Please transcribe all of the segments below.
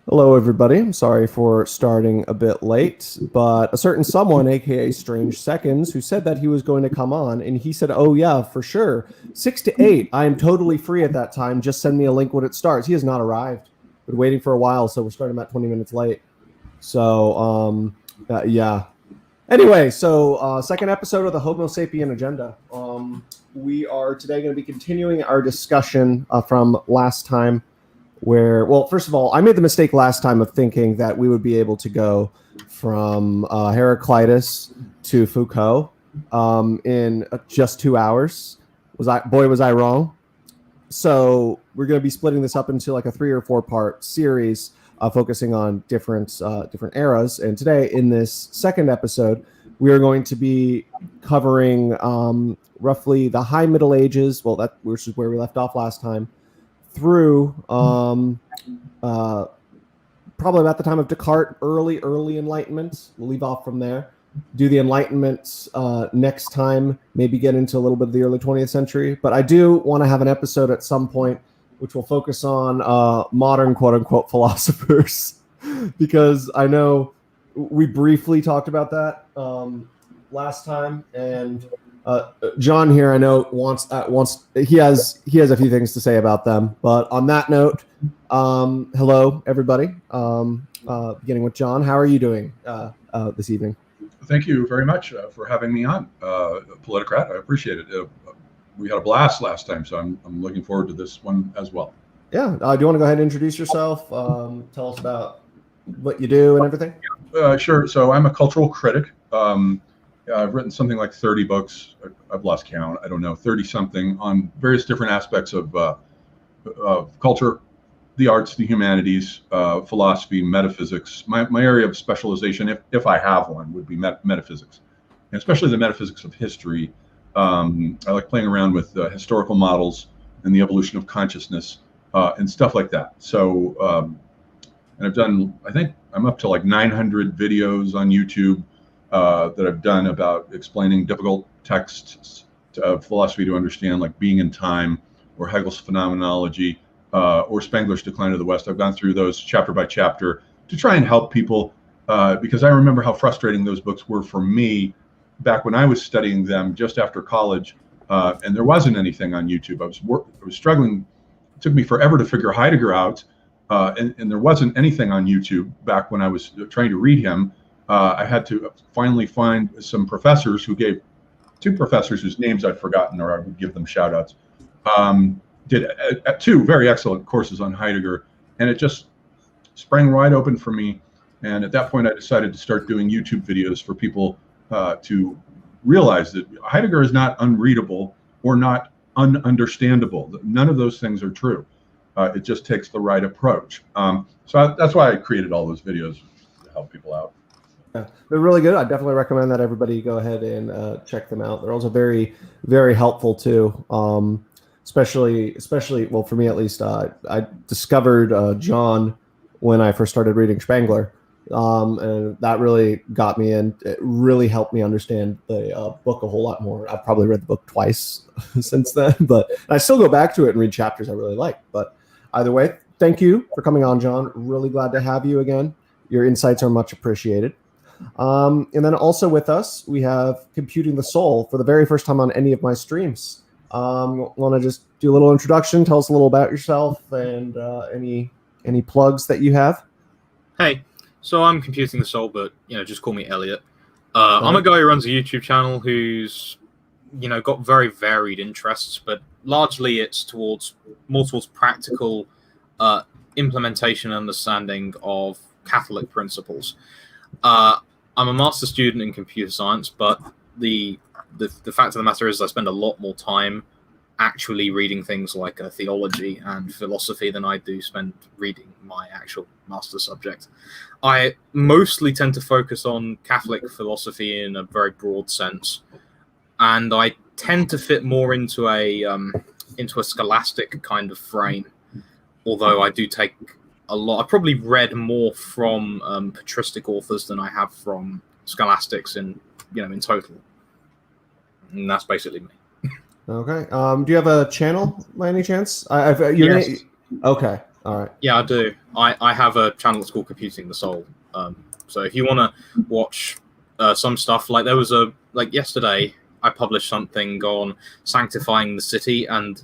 Hello, everybody. I'm sorry for starting a bit late, but a certain someone, aka Strange Seconds, who said that he was going to come on, and he said, "Oh yeah, for sure, 6 to 8. I am totally free at that time. Just send me a link when it starts." He has not arrived. Been waiting for a while, so we're starting about 20 minutes late. So, yeah. Anyway, so second episode of the Homo-sapien agenda. We are today going to be continuing our discussion from last time where, well, first of all, I made the mistake last time of thinking that we would be able to go from Heraclitus to Foucault in just 2 hours. Was I wrong? So we're going to be splitting this up into like a 3 or 4 part series, focusing on different eras. And today, in this second episode, we are going to be covering roughly the High Middle Ages. Well, which is where we left off last time, through probably about the time of Descartes, early Enlightenment. We'll leave off from there. Do the Enlightenment next time, maybe get into a little bit of the early 20th century. But I do want to have an episode at some point which will focus on modern quote-unquote philosophers, because I know we briefly talked about that last time, and John here, I know wants he has a few things to say about them. But on that note, hello everybody. Beginning with John, how are you doing this evening? Thank you very much for having me on, Politicrat. I appreciate it. We had a blast last time, so I'm looking forward to this one as well. Yeah. Do you want to go ahead and introduce yourself? Tell us about what you do and everything. Sure. So I'm a cultural critic. I've written something like 30 books. I've lost count. I don't know, 30 something on various different aspects of culture, the arts, the humanities, philosophy, metaphysics. My area of specialization, if I have one, would be metaphysics, and especially the metaphysics of history. I like playing around with historical models and the evolution of consciousness and stuff like that. So, and I've done, I think I'm up to like 900 videos on YouTube that I've done about explaining difficult texts of philosophy to understand, like Being and Time, or Hegel's Phenomenology, or Spengler's Decline of the West. I've gone through those chapter by chapter to try and help people, because I remember how frustrating those books were for me back when I was studying them just after college, and there wasn't anything on YouTube. I was struggling. It took me forever to figure Heidegger out, and there wasn't anything on YouTube back when I was trying to read him. I had to finally find some professors who gave, 2 professors whose names I'd forgotten, or I would give them shout outs, did 2 very excellent courses on Heidegger, and it just sprang wide open for me. And at that point, I decided to start doing YouTube videos for people to realize that Heidegger is not unreadable or not ununderstandable. None of those things are true. It just takes the right approach. So that's why I created all those videos, to help people out. Yeah, they're really good. I definitely recommend that everybody go ahead and check them out. They're also very, very helpful too. Especially, well, for me at least, I discovered John when I first started reading Spengler, and that really got me in. It really helped me understand the book a whole lot more. I've probably read the book twice since then, but I still go back to it and read chapters I really like. But either way, thank you for coming on, John. Really glad to have you again. Your insights are much appreciated. And then also with us, we have Computing the Soul for the very first time on any of my streams. Want to just do a little introduction, tell us a little about yourself, and any plugs that you have? Hey, so I'm Computing the Soul, but just call me Elliot. I'm a guy who runs a YouTube channel who's got very varied interests, but largely it's more towards practical implementation and understanding of Catholic principles. I'm a master's student in computer science, but the fact of the matter is I spend a lot more time actually reading things like theology and philosophy than I do spend reading my actual master's subject. I mostly tend to focus on Catholic philosophy in a very broad sense, and I tend to fit more into a scholastic kind of frame, although I do take a lot. I probably read more from patristic authors than I have from scholastics in total. And that's basically me. Okay. Do you have a channel by any chance? Yes. Okay. All right. Yeah, I do. I have a channel that's called Computing the Soul. So if you want to watch some stuff, like there was yesterday, I published something on sanctifying the city, and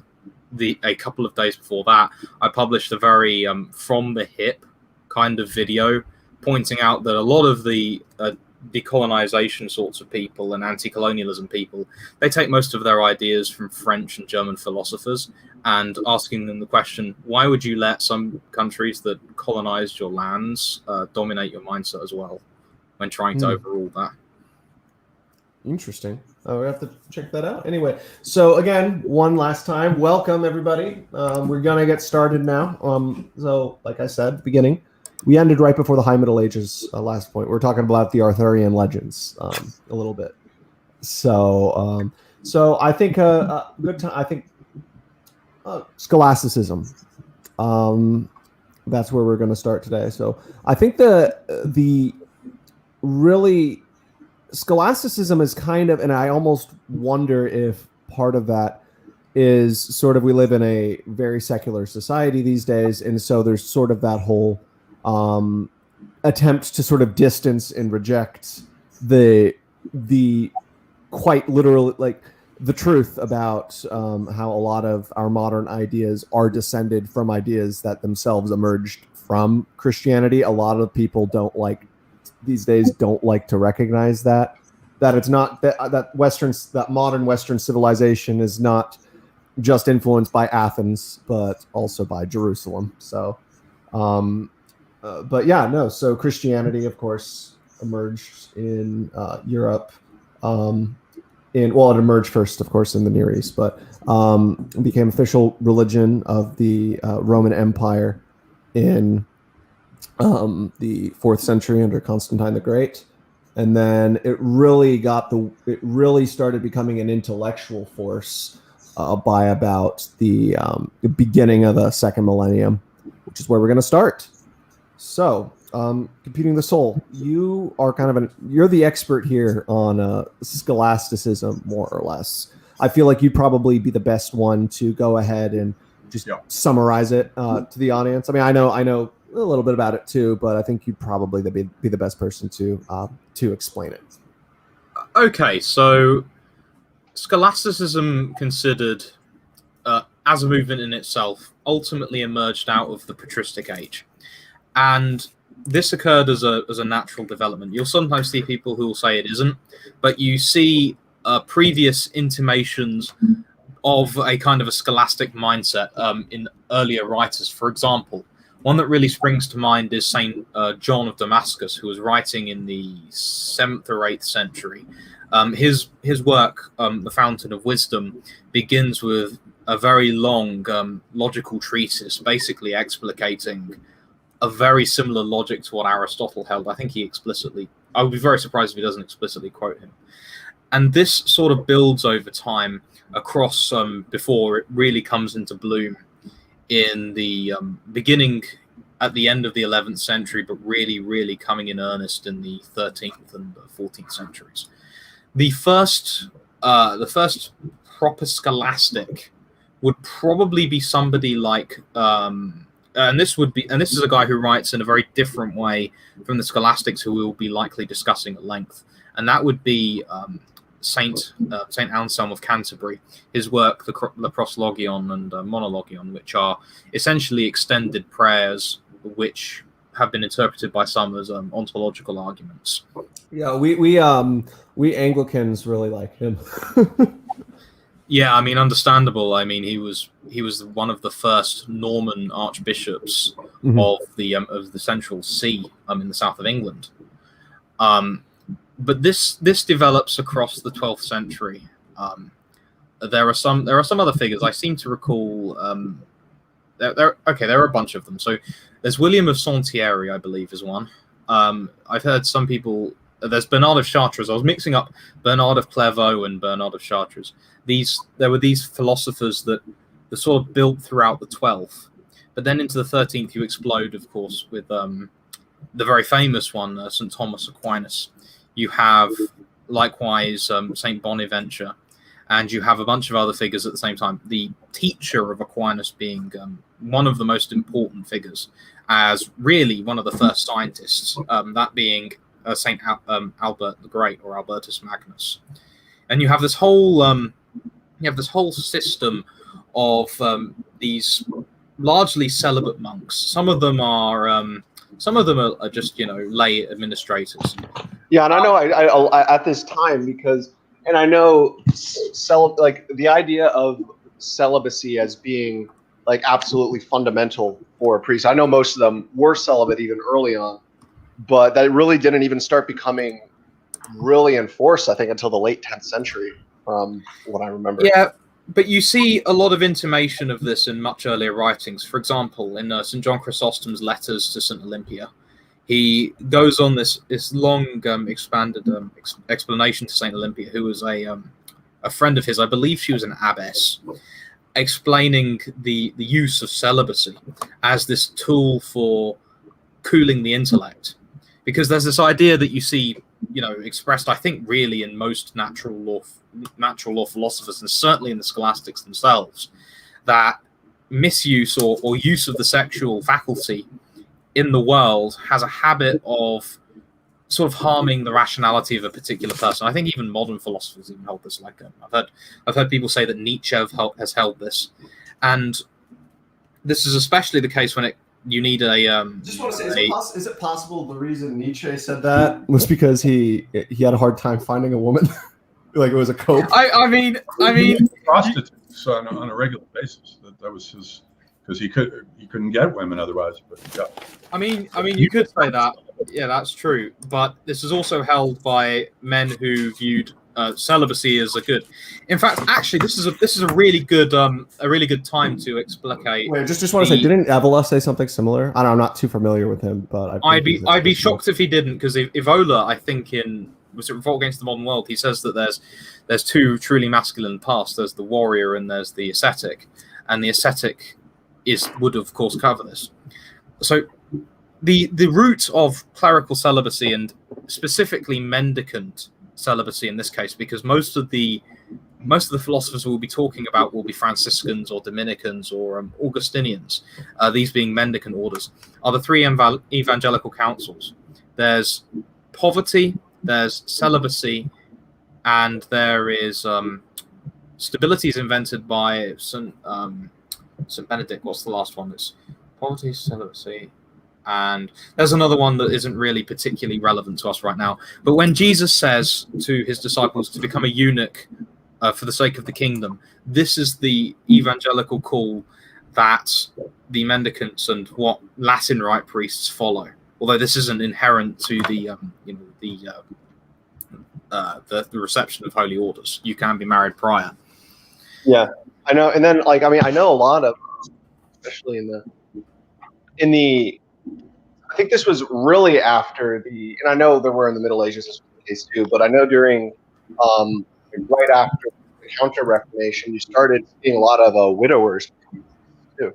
a couple of days before that, I published a very from the hip kind of video pointing out that a lot of the decolonization sorts of people and anti-colonialism people, they take most of their ideas from French and German philosophers, and asking them the question, why would you let some countries that colonized your lands dominate your mindset as well when trying to overrule that? Interesting. We have to check that out. Anyway, so again, one last time, welcome everybody. We're gonna get started now. So like I said at the beginning, we ended right before the High Middle Ages. Last point, we're talking about the Arthurian legends a little bit. So I think a good time. I think scholasticism. That's where we're going to start today. So I think the really scholasticism is kind of, and I almost wonder if part of that is sort of, we live in a very secular society these days, and so there's sort of that whole attempt to sort of distance and reject the quite literally, like, the truth about how a lot of our modern ideas are descended from ideas that themselves emerged from Christianity. A lot of people these days don't like to recognize that it's not that modern Western civilization is not just influenced by Athens, but also by Jerusalem. So, but yeah, no. So Christianity, of course, emerged in Europe. It emerged first, of course, in the Near East, but became official religion of the Roman Empire in the 4th century under Constantine the Great, and then it really started becoming an intellectual force by about the beginning of the 2nd millennium, which is where we're going to start. So, Computing the Soul, you are you're the expert here on scholasticism, more or less. I feel like you'd probably be the best one to go ahead and just summarize it to the audience. I mean, I know a little bit about it too, but I think you'd probably be the best person to explain it. Okay, so scholasticism, considered as a movement in itself, ultimately emerged out of the patristic age, and this occurred as a natural development. You'll sometimes see people who will say it isn't, but you see previous intimations of a kind of a scholastic mindset in earlier writers. For example, one that really springs to mind is Saint John of Damascus, who was writing in the 7th or 8th century. His work, The Fountain of Wisdom, begins with a very long logical treatise, basically explicating a very similar logic to what Aristotle held. I think I would be very surprised if he doesn't explicitly quote him. And this sort of builds over time across before it really comes into bloom in the beginning at the end of the 11th century, but really, really coming in earnest in the 13th and 14th centuries. The first proper scholastic would probably be somebody like and this is a guy who writes in a very different way from the scholastics who we'll be likely discussing at length, and that would be Saint Anselm of Canterbury. His work, the Proslogion and Monologion, which are essentially extended prayers, which have been interpreted by some as ontological arguments. Yeah, we Anglicans really like him. Yeah, I mean, understandable. I mean, he was one of the first Norman archbishops of the Central See in the south of England. But this develops across the 12th century. There are some other figures I seem to recall. There are a bunch of them. So there's William of Saint-Thierry, I believe, is one. I've heard some people. There's Bernard of Chartres. I was mixing up Bernard of Clairvaux and Bernard of Chartres. There were these philosophers that sort of built throughout the 12th, but then into the 13th you explode, of course, with the very famous one, St. Thomas Aquinas. You have likewise St. Bonaventure, and you have a bunch of other figures at the same time. The teacher of Aquinas being one of the most important figures, as really one of the first scientists, that being Saint Albert the Great, or Albertus Magnus. And you have this whole system of these largely celibate monks. Some of them are just lay administrators. Yeah, and I know I at this time, because, and I know like the idea of celibacy as being like absolutely fundamental for a priest. I know most of them were celibate even early on, but that really didn't even start becoming really enforced, I think, until the late 10th century, from what I remember. Yeah, but you see a lot of intimation of this in much earlier writings. For example, in St. John Chrysostom's letters to St. Olympia, he goes on this long expanded explanation to St. Olympia, who was a friend of his. I believe she was an abbess, explaining the use of celibacy as this tool for cooling the intellect. Because there's this idea that you see, expressed, I think, really in most natural law philosophers, and certainly in the scholastics themselves, that misuse or use of the sexual faculty in the world has a habit of sort of harming the rationality of a particular person. I think even modern philosophers even hold this. Like I've heard people say that Nietzsche has held this, and this is especially the case when you need a. Just want to say, is it possible the reason Nietzsche said that was because he had a hard time finding a woman, like it was a cope? I mean, prostitutes on a regular basis. That was his, because he couldn't get women otherwise. But yeah. I mean, you could say that. Yeah, that's true. But this is also held by men who viewed celibacy as a good. In fact, actually, this is a really good time to explicate. Wait, just want to say, didn't Evola say something similar? I don't know, I'm not too familiar with him, but I'd be shocked if he didn't, because Evola, I think was it Revolt Against the Modern World, he says that there's two truly masculine paths. There's the warrior and there's the ascetic, and the ascetic would of course cover this. So the root of clerical celibacy, and specifically mendicant celibacy in this case, because most of the philosophers we'll be talking about will be Franciscans or Dominicans or Augustinians, these being mendicant orders, are the three evangelical councils. There's poverty, there's celibacy, and there is stability is invented by St. Benedict. What's the last one? It's poverty, celibacy, and there's another one that isn't really particularly relevant to us right now. But when Jesus says to his disciples to become a eunuch for the sake of the kingdom, this is the evangelical call that the mendicants and what Latin Rite priests follow. Although this isn't inherent to the reception of holy orders. You can be married prior. Yeah, I know. And then, I know a lot of, especially in the, I think this was really after and I know there were in the Middle Ages, this was the case too, but I know during, right after the Counter-Reformation, you started seeing a lot of widowers too.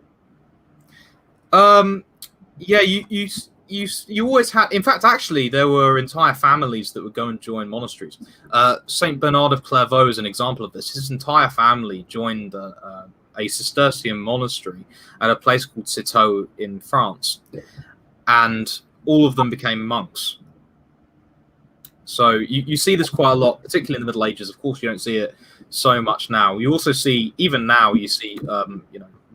Yeah, you always had. In fact, actually, there were entire families that would go and join monasteries. Saint Bernard of Clairvaux is an example of this. His entire family joined a Cistercian monastery at a place called Citeaux in France, and all of them became monks. So you see this quite a lot, particularly in the Middle Ages. Of course, you don't see it so much now. You also see, even now, you see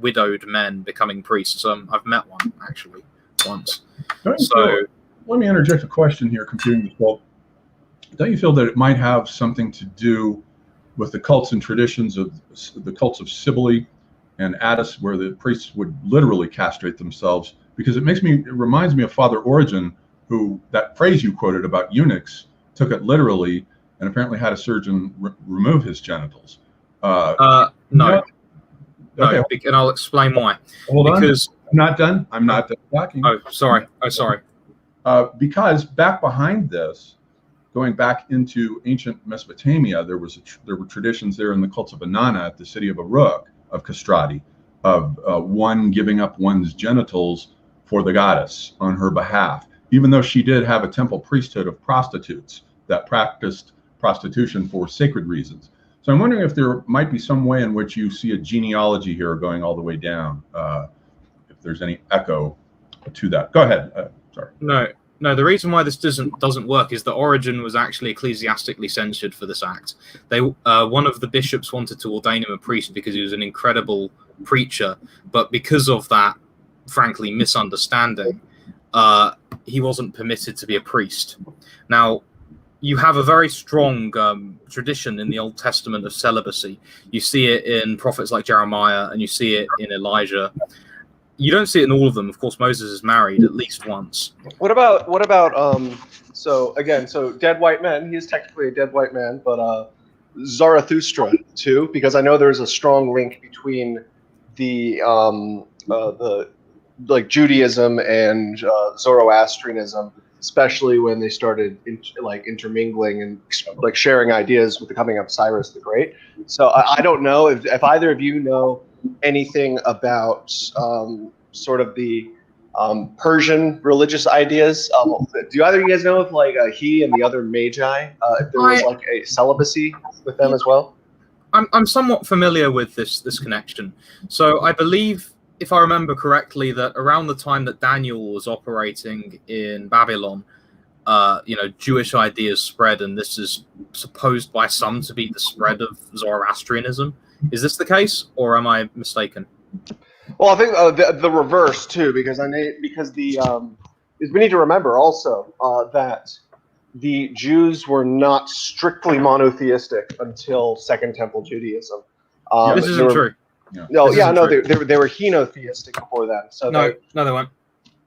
widowed men becoming priests. I've met one actually once. Let me interject a question here, computing this. Well, don't you feel that it might have something to do with the cults and traditions of the cults of Cybele and Attis, where the priests would literally castrate themselves? Because it reminds me of Father Origen, who, that phrase you quoted about eunuchs, took it literally and apparently had a surgeon remove his genitals. No. Okay. And I'll explain why. Hold on. Because I'm not done. I'm not done talking. Oh, sorry. Because back behind this, going back into ancient Mesopotamia, there were traditions there in the cults of Inanna at the city of Uruk, of castrati, of one giving up one's genitals for the goddess on her behalf, even though she did have a temple priesthood of prostitutes that practiced prostitution for sacred reasons. So I'm wondering if there might be some way in which you see a genealogy here going all the way down, if there's any echo to that. Go ahead. Sorry. No. The reason why this doesn't work is that Origen was actually ecclesiastically censured for this act. One of the bishops wanted to ordain him a priest because he was an incredible preacher, but because of that, frankly, misunderstanding, he wasn't permitted to be a priest. Now, you have a very strong tradition in the Old Testament of celibacy. You see it in prophets like Jeremiah, and you see it in Elijah. You don't see it in all of them. Of course, Moses is married at least once. What about so dead white men, he is technically a dead white man, but Zarathustra too, because I know there's a strong link between the like Judaism and Zoroastrianism, especially when they started intermingling and like sharing ideas with the coming of Cyrus the Great. So I don't know if either of you know anything about sort of the Persian religious ideas. Do either of you guys know if like he and the other magi, if there was like a celibacy with them as well? I'm somewhat familiar with this connection. So I believe, if I remember correctly, that around the time that Daniel was operating in Babylon, Jewish ideas spread, and this is supposed by some to be the spread of Zoroastrianism. Is this the case, or am I mistaken? Well, I think the reverse too, because we need to remember also that the Jews were not strictly monotheistic until Second Temple Judaism. This isn't true. Yeah. No, This yeah, isn't no, true. they were henotheistic before that. So No, they weren't.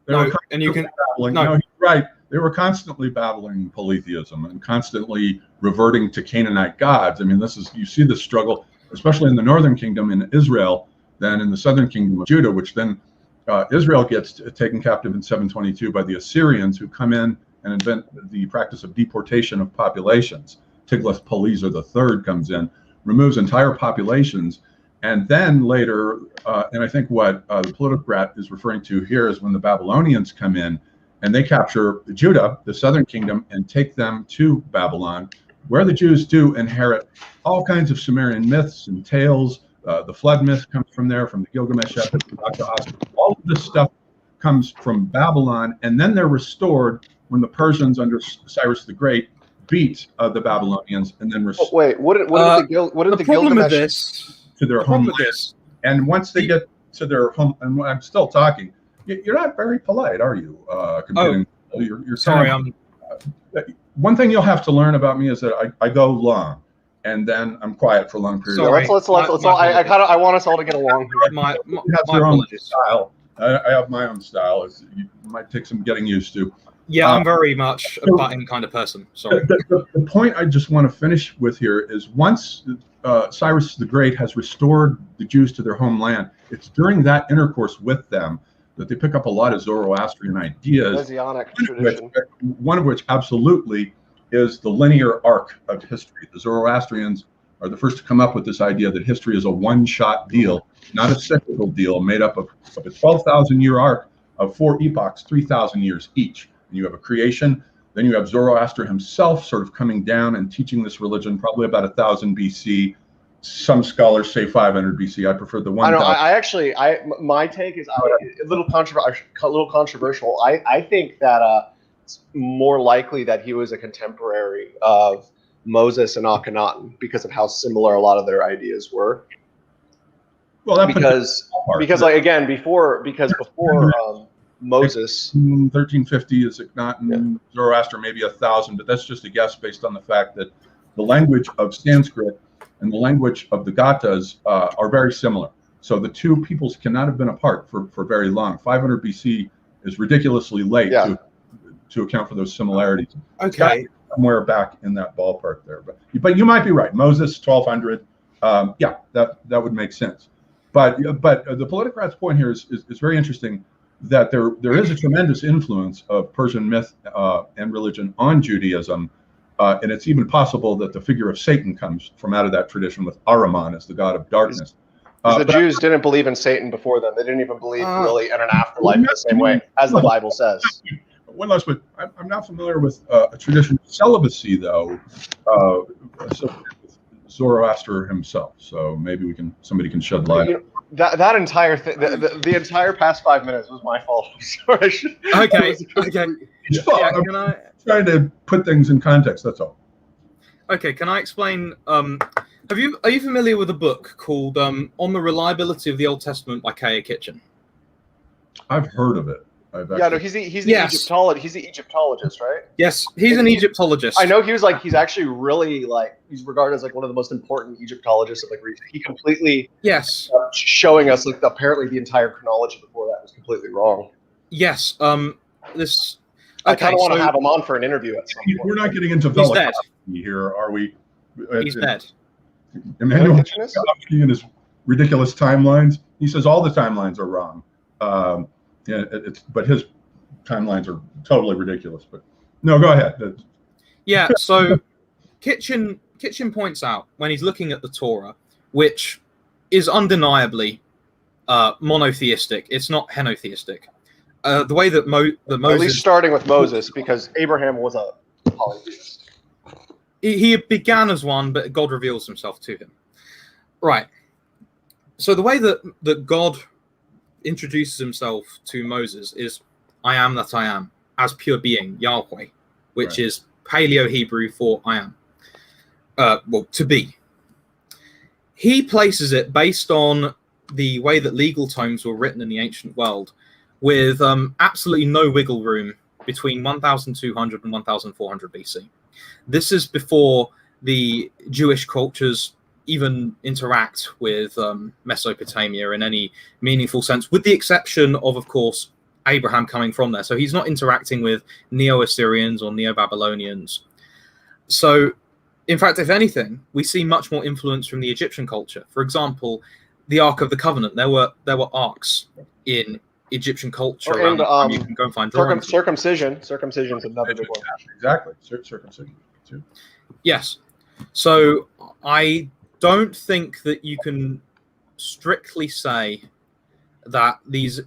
No, and you can. No, he's right. They were constantly battling polytheism and constantly reverting to Canaanite gods. I mean, you see this struggle, especially in the northern kingdom in Israel, then in the southern kingdom of Judah, which then Israel gets taken captive in 722 by the Assyrians, who come in and invent the practice of deportation of populations. Tiglath-Pileser III comes in, removes entire populations, and then later, and I think what the politicrat is referring to here is when the Babylonians come in and they capture Judah, the southern kingdom, and take them to Babylon, where the Jews do inherit all kinds of Sumerian myths and tales. The flood myth comes from there, from the Gilgamesh epic. All of this stuff comes from Babylon, and then they're restored when the Persians under Cyrus the Great beat the Babylonians, and then wait, what did the Gilgamesh to their homeland? And once they get to their home, and I'm still talking, you're not very polite, are you? You're sorry. One thing you'll have to learn about me is that I go long, and then I'm quiet for a long period. Sorry. Let's all. I want us all to get along. You have your own style. I have my own style. It might take some getting used to. Yeah, I'm very much a button kind of person. Sorry. The point I just want to finish with here is once Cyrus the Great has restored the Jews to their homeland, it's during that intercourse with them that they pick up a lot of Zoroastrian ideas. Messianic tradition. One of which absolutely is the linear arc of history. The Zoroastrians are the first to come up with this idea that history is a one-shot deal, not a cyclical deal made up of a 12,000-year arc of 4 epochs, 3,000 years each. And you have a creation, then you have Zoroaster himself sort of coming down and teaching this religion probably about 1000 BC. Some scholars say 500 BC. I prefer the 1000. My take is a little controversial. I think that it's more likely that he was a contemporary of Moses and Akhenaten because of how similar a lot of their ideas were. Well, because before Moses, 1350 is Akhenaten, Zoroaster maybe 1000, but that's just a guess based on the fact that the language of Sanskrit and the language of the Gathas are very similar. So the two peoples cannot have been apart for very long. 500 BC is ridiculously late to account for those similarities. Okay. Somewhere back in that ballpark there. But you might be right. Moses, 1200. That would make sense. But the politicrat's point here is very interesting, that there is a tremendous influence of Persian myth and religion on Judaism. And it's even possible that the figure of Satan comes from out of that tradition, with Ahriman as the god of darkness. The Jews didn't believe in Satan before then. They didn't even believe really in an afterlife the same way as the Bible says. One last bit. I'm not familiar with a tradition of celibacy, though, associated with Zoroaster himself. So maybe somebody can shed light. You know, that entire thing, the entire past 5 minutes was my fault. I'm sorry. Okay. Yeah, Yeah, can I? Trying to put things in context. That's all. Okay, can I explain? Are you familiar with a book called "On the Reliability of the Old Testament" by K.A. Kitchen? I've heard of it. Yeah, no, he's the Yes. Egyptologist, right? Yes, he's an Egyptologist. I know he's actually really he's regarded as one of the most important Egyptologists of recent. He completely showing us apparently the entire chronology before that was completely wrong. Yes. This. I kind of want to have him on for an interview at some point. We're not getting into velocity here, are we? He's dead. Emmanuel and his ridiculous timelines. He says all the timelines are wrong. But his timelines are totally ridiculous. But no, go ahead. Yeah. So Kitchen points out when he's looking at the Torah, which is undeniably monotheistic. It's not henotheistic. The way that Moses, at least starting with Moses, because Abraham was a polytheist. He began as one, but God reveals himself to him. Right. So the way that God introduces himself to Moses is, "I am that I am," as pure being, Yahweh, which is Paleo-Hebrew for "I am." Well, to be. He places it based on the way that legal tomes were written in the ancient world, with absolutely no wiggle room between 1200 and 1400 BC. This is before the Jewish cultures even interact with Mesopotamia in any meaningful sense, with the exception of course, Abraham coming from there. So he's not interacting with Neo-Assyrians or Neo-Babylonians. So, in fact, if anything, we see much more influence from the Egyptian culture. For example, the Ark of the Covenant. There were arks in Egyptian culture. And you can go and find drawings. Circumcision. Circumcision is another big one. Exactly. Circumcision too. Yes. So I don't think that you can strictly say that these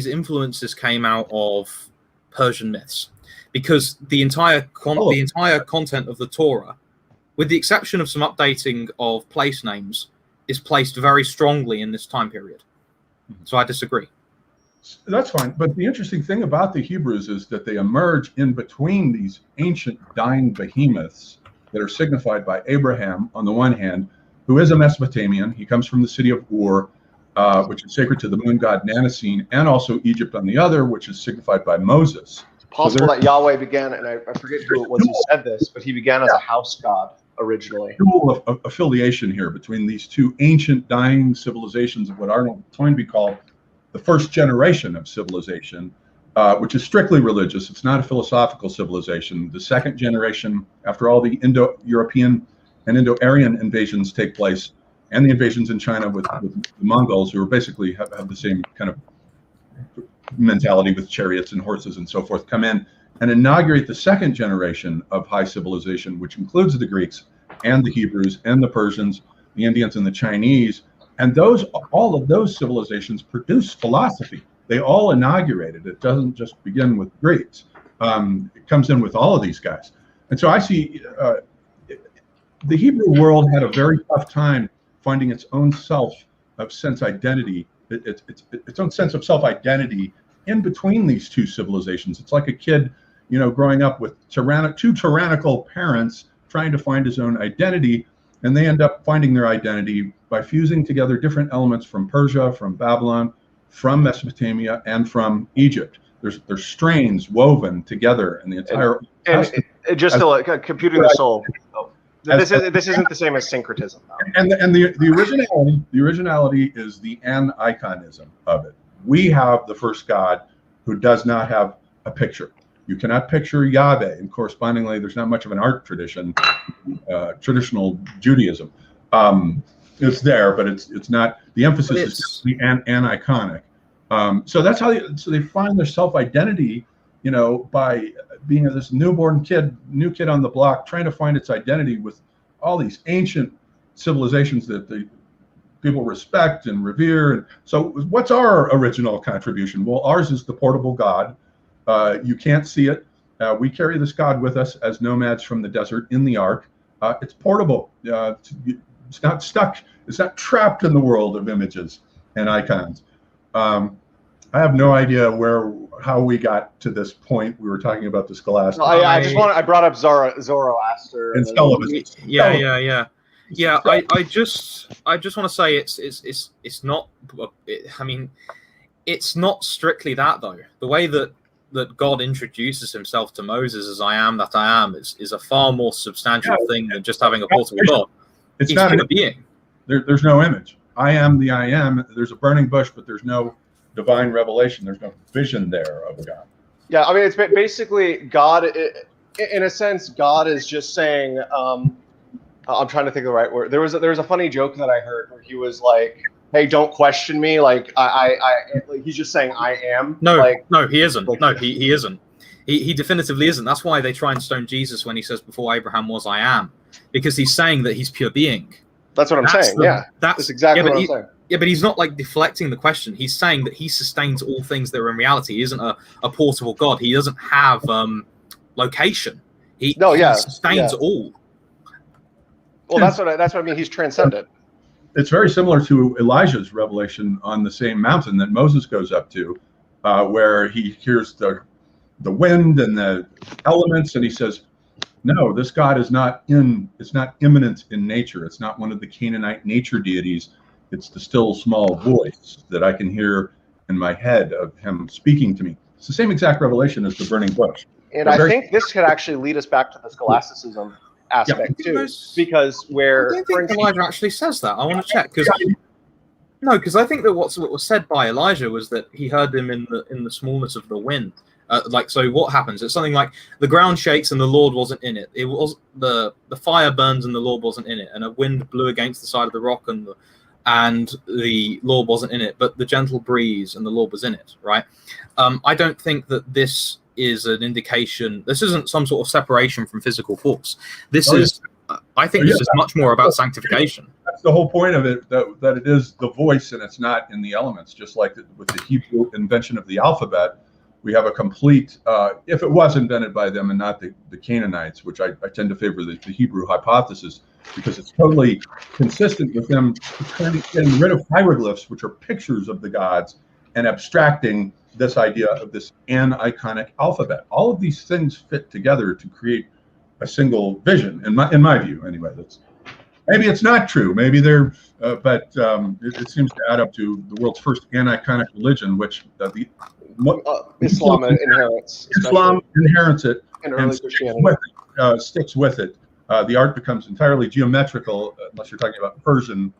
influences came out of Persian myths, because the entire content of the Torah, with the exception of some updating of place names, is placed very strongly in this time period. So I disagree. That's fine. But the interesting thing about the Hebrews is that they emerge in between these ancient dying behemoths that are signified by Abraham on the one hand, who is a Mesopotamian. He comes from the city of Ur, which is sacred to the moon god Nanesine, and also Egypt on the other, which is signified by Moses. It's possible that Yahweh began, and I forget who it was who said this, but he began as a house god originally. Dual affiliation here between these two ancient dying civilizations of what Arnold Toynbee called the first generation of civilization, which is strictly religious. It's not a philosophical civilization. The second generation, after all the Indo-European and Indo-Aryan invasions take place, and the invasions in China with the Mongols, who are basically have the same kind of mentality with chariots and horses and so forth, come in and inaugurate the second generation of high civilization, which includes the Greeks and the Hebrews and the Persians, the Indians and the Chinese. And all of those civilizations produce philosophy. They all inaugurated. It doesn't just begin with Greeks. It comes in with all of these guys. And so I see the Hebrew world had a very tough time finding its own sense identity, its own sense of self-identity in between these two civilizations. It's like a kid, growing up with two tyrannical parents trying to find his own identity, and they end up finding their identity by fusing together different elements from Persia, from Babylon, from Mesopotamia, and from Egypt. There's strains woven together in the entire. And just computing the soul. This isn't the same as syncretism. And the originality is the aniconism of it. We have the first God who does not have a picture. You cannot picture Yahweh, and correspondingly, there's not much of an art tradition. Traditional Judaism is there, but it's not. The emphasis is the aniconic. So that's how they find their self-identity, by being this new kid on the block, trying to find its identity with all these ancient civilizations that the people respect and revere. And so what's our original contribution? Well, ours is the portable God. You can't see it. We carry this God with us as nomads from the desert in the ark. It's portable. not stuck. It's not trapped in the world of images and icons. I have no idea how we got to this point. We were talking about the Scholastic. I brought up Zoroaster and celibacy. Yeah. I just want to say it's not. I mean, it's not strictly that though. The way that God introduces himself to Moses as "I am that I am" is a far more substantial thing than just having a portable God. It's He's not a being. There's no image. I am the I am. There's a burning bush, but there's no divine revelation. There's no vision there of a God. Yeah, I mean, it's basically God. In a sense, God is just saying. I'm trying to think of the right word. There was a funny joke that I heard where he was like, "Hey, don't question me." Like like, he's just saying, "I am." No, like, no, he isn't. like, No, he isn't. He definitively isn't. That's why they try and stone Jesus when he says, "Before Abraham was, I am," because he's saying that he's pure being. That's what I'm saying. That's exactly what I'm saying. Yeah, but he's not like deflecting the question. He's saying that he sustains all things that are in reality. He isn't a portable God. He doesn't have location. He sustains all. Well, that's what I mean. He's transcendent. It's very similar to Elijah's revelation on the same mountain that Moses goes up to, where he hears the wind and the elements, and he says, "No, this God is not immanent in nature. It's not one of the Canaanite nature deities. It's the still small voice that I can hear in my head of him speaking to me." It's the same exact revelation as the burning bush. And I think this could actually lead us back to the scholasticism aspect too, because where I don't think Elijah actually says that. I want to check because I think that what was said by Elijah was that he heard him in the smallness of the wind. So what happens? It's something like the ground shakes and the Lord wasn't in it. It was the fire burns and the Lord wasn't in it, and a wind blew against the side of the rock and the Lord wasn't in it, but the gentle breeze and the Lord was in it. Right? I don't think that this is an indication. This isn't some sort of separation from physical force. This is. I think this is much more about sanctification. That's the whole point of it, that it is the voice and it's not in the elements. Just like with the Hebrew invention of the alphabet, we have a complete, if it was invented by them and not the Canaanites, which I tend to favor the Hebrew hypothesis, because it's totally consistent with them getting rid of hieroglyphs, which are pictures of the gods, and abstracting this idea of this aniconic alphabet. All of these things fit together to create a single vision, in my view, anyway. Maybe it's not true. Maybe they're, but it seems to add up to the world's first aniconic religion, which Islam inherits. Islam inherits it and early Christianity sticks with it. The art becomes entirely geometrical, unless you're talking about Persian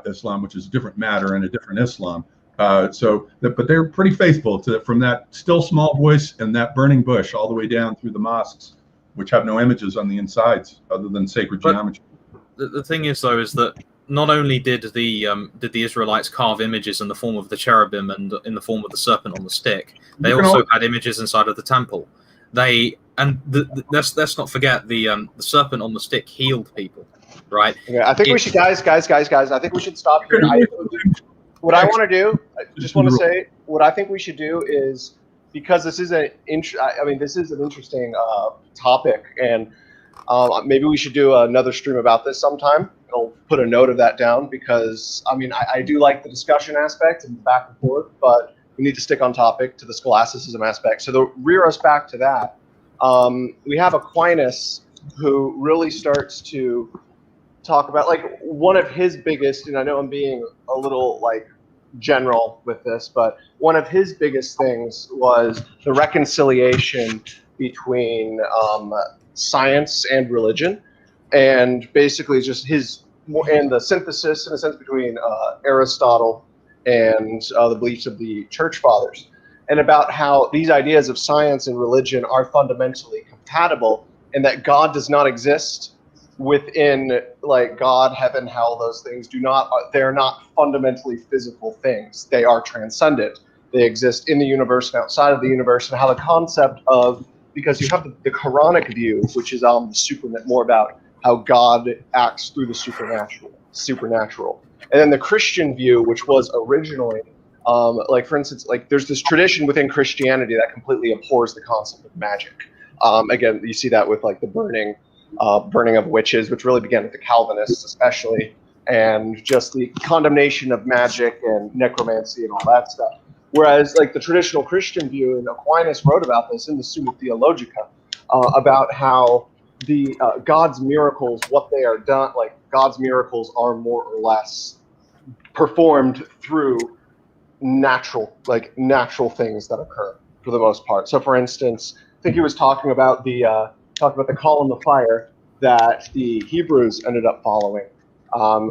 Islam, which is a different matter and a different Islam. But they're pretty faithful from that still small voice and that burning bush all the way down through the mosques, which have no images on the insides other than sacred geometry. The thing is, though, is that not only did the Israelites carve images in the form of the cherubim and in the form of the serpent on the stick, they also had images inside of the temple. Let's not forget the serpent on the stick healed people, right? Yeah, I think we should, guys. I think we should stop here. What I want to do, I just want to say, what I think we should do is, because this is an interesting topic, and maybe we should do another stream about this sometime. I'll put a note of that down, because I do like the discussion aspect and back and forth, but we need to stick on topic to the scholasticism aspect. So to rear us back to that, we have Aquinas, who really starts to talk about, like, one of his biggest, and I know I'm being a little like general with this, but one of his biggest things was the reconciliation between science and religion, and basically just the synthesis, in a sense, between Aristotle and the beliefs of the church fathers, and about how these ideas of science and religion are fundamentally compatible, and that God does not exist within, like, God, heaven, hell. Those things they're not fundamentally physical things. They are transcendent. They exist in the universe and outside of the universe, and how the concept of, because you have the Quranic view, which is more about how God acts through the supernatural, and then the Christian view, which was originally, like, for instance, like, there's this tradition within Christianity that completely abhors the concept of magic. Again, you see that with, like, the burning of witches, which really began with the Calvinists, especially. and just the condemnation of magic and necromancy and all that stuff. Whereas, like the traditional Christian view, and Aquinas wrote about this in the Summa Theologica, about how the God's miracles, what they are done, like God's miracles are more or less performed through natural things that occur for the most part. So, for instance, I think he was talking about the column of fire that the Hebrews ended up following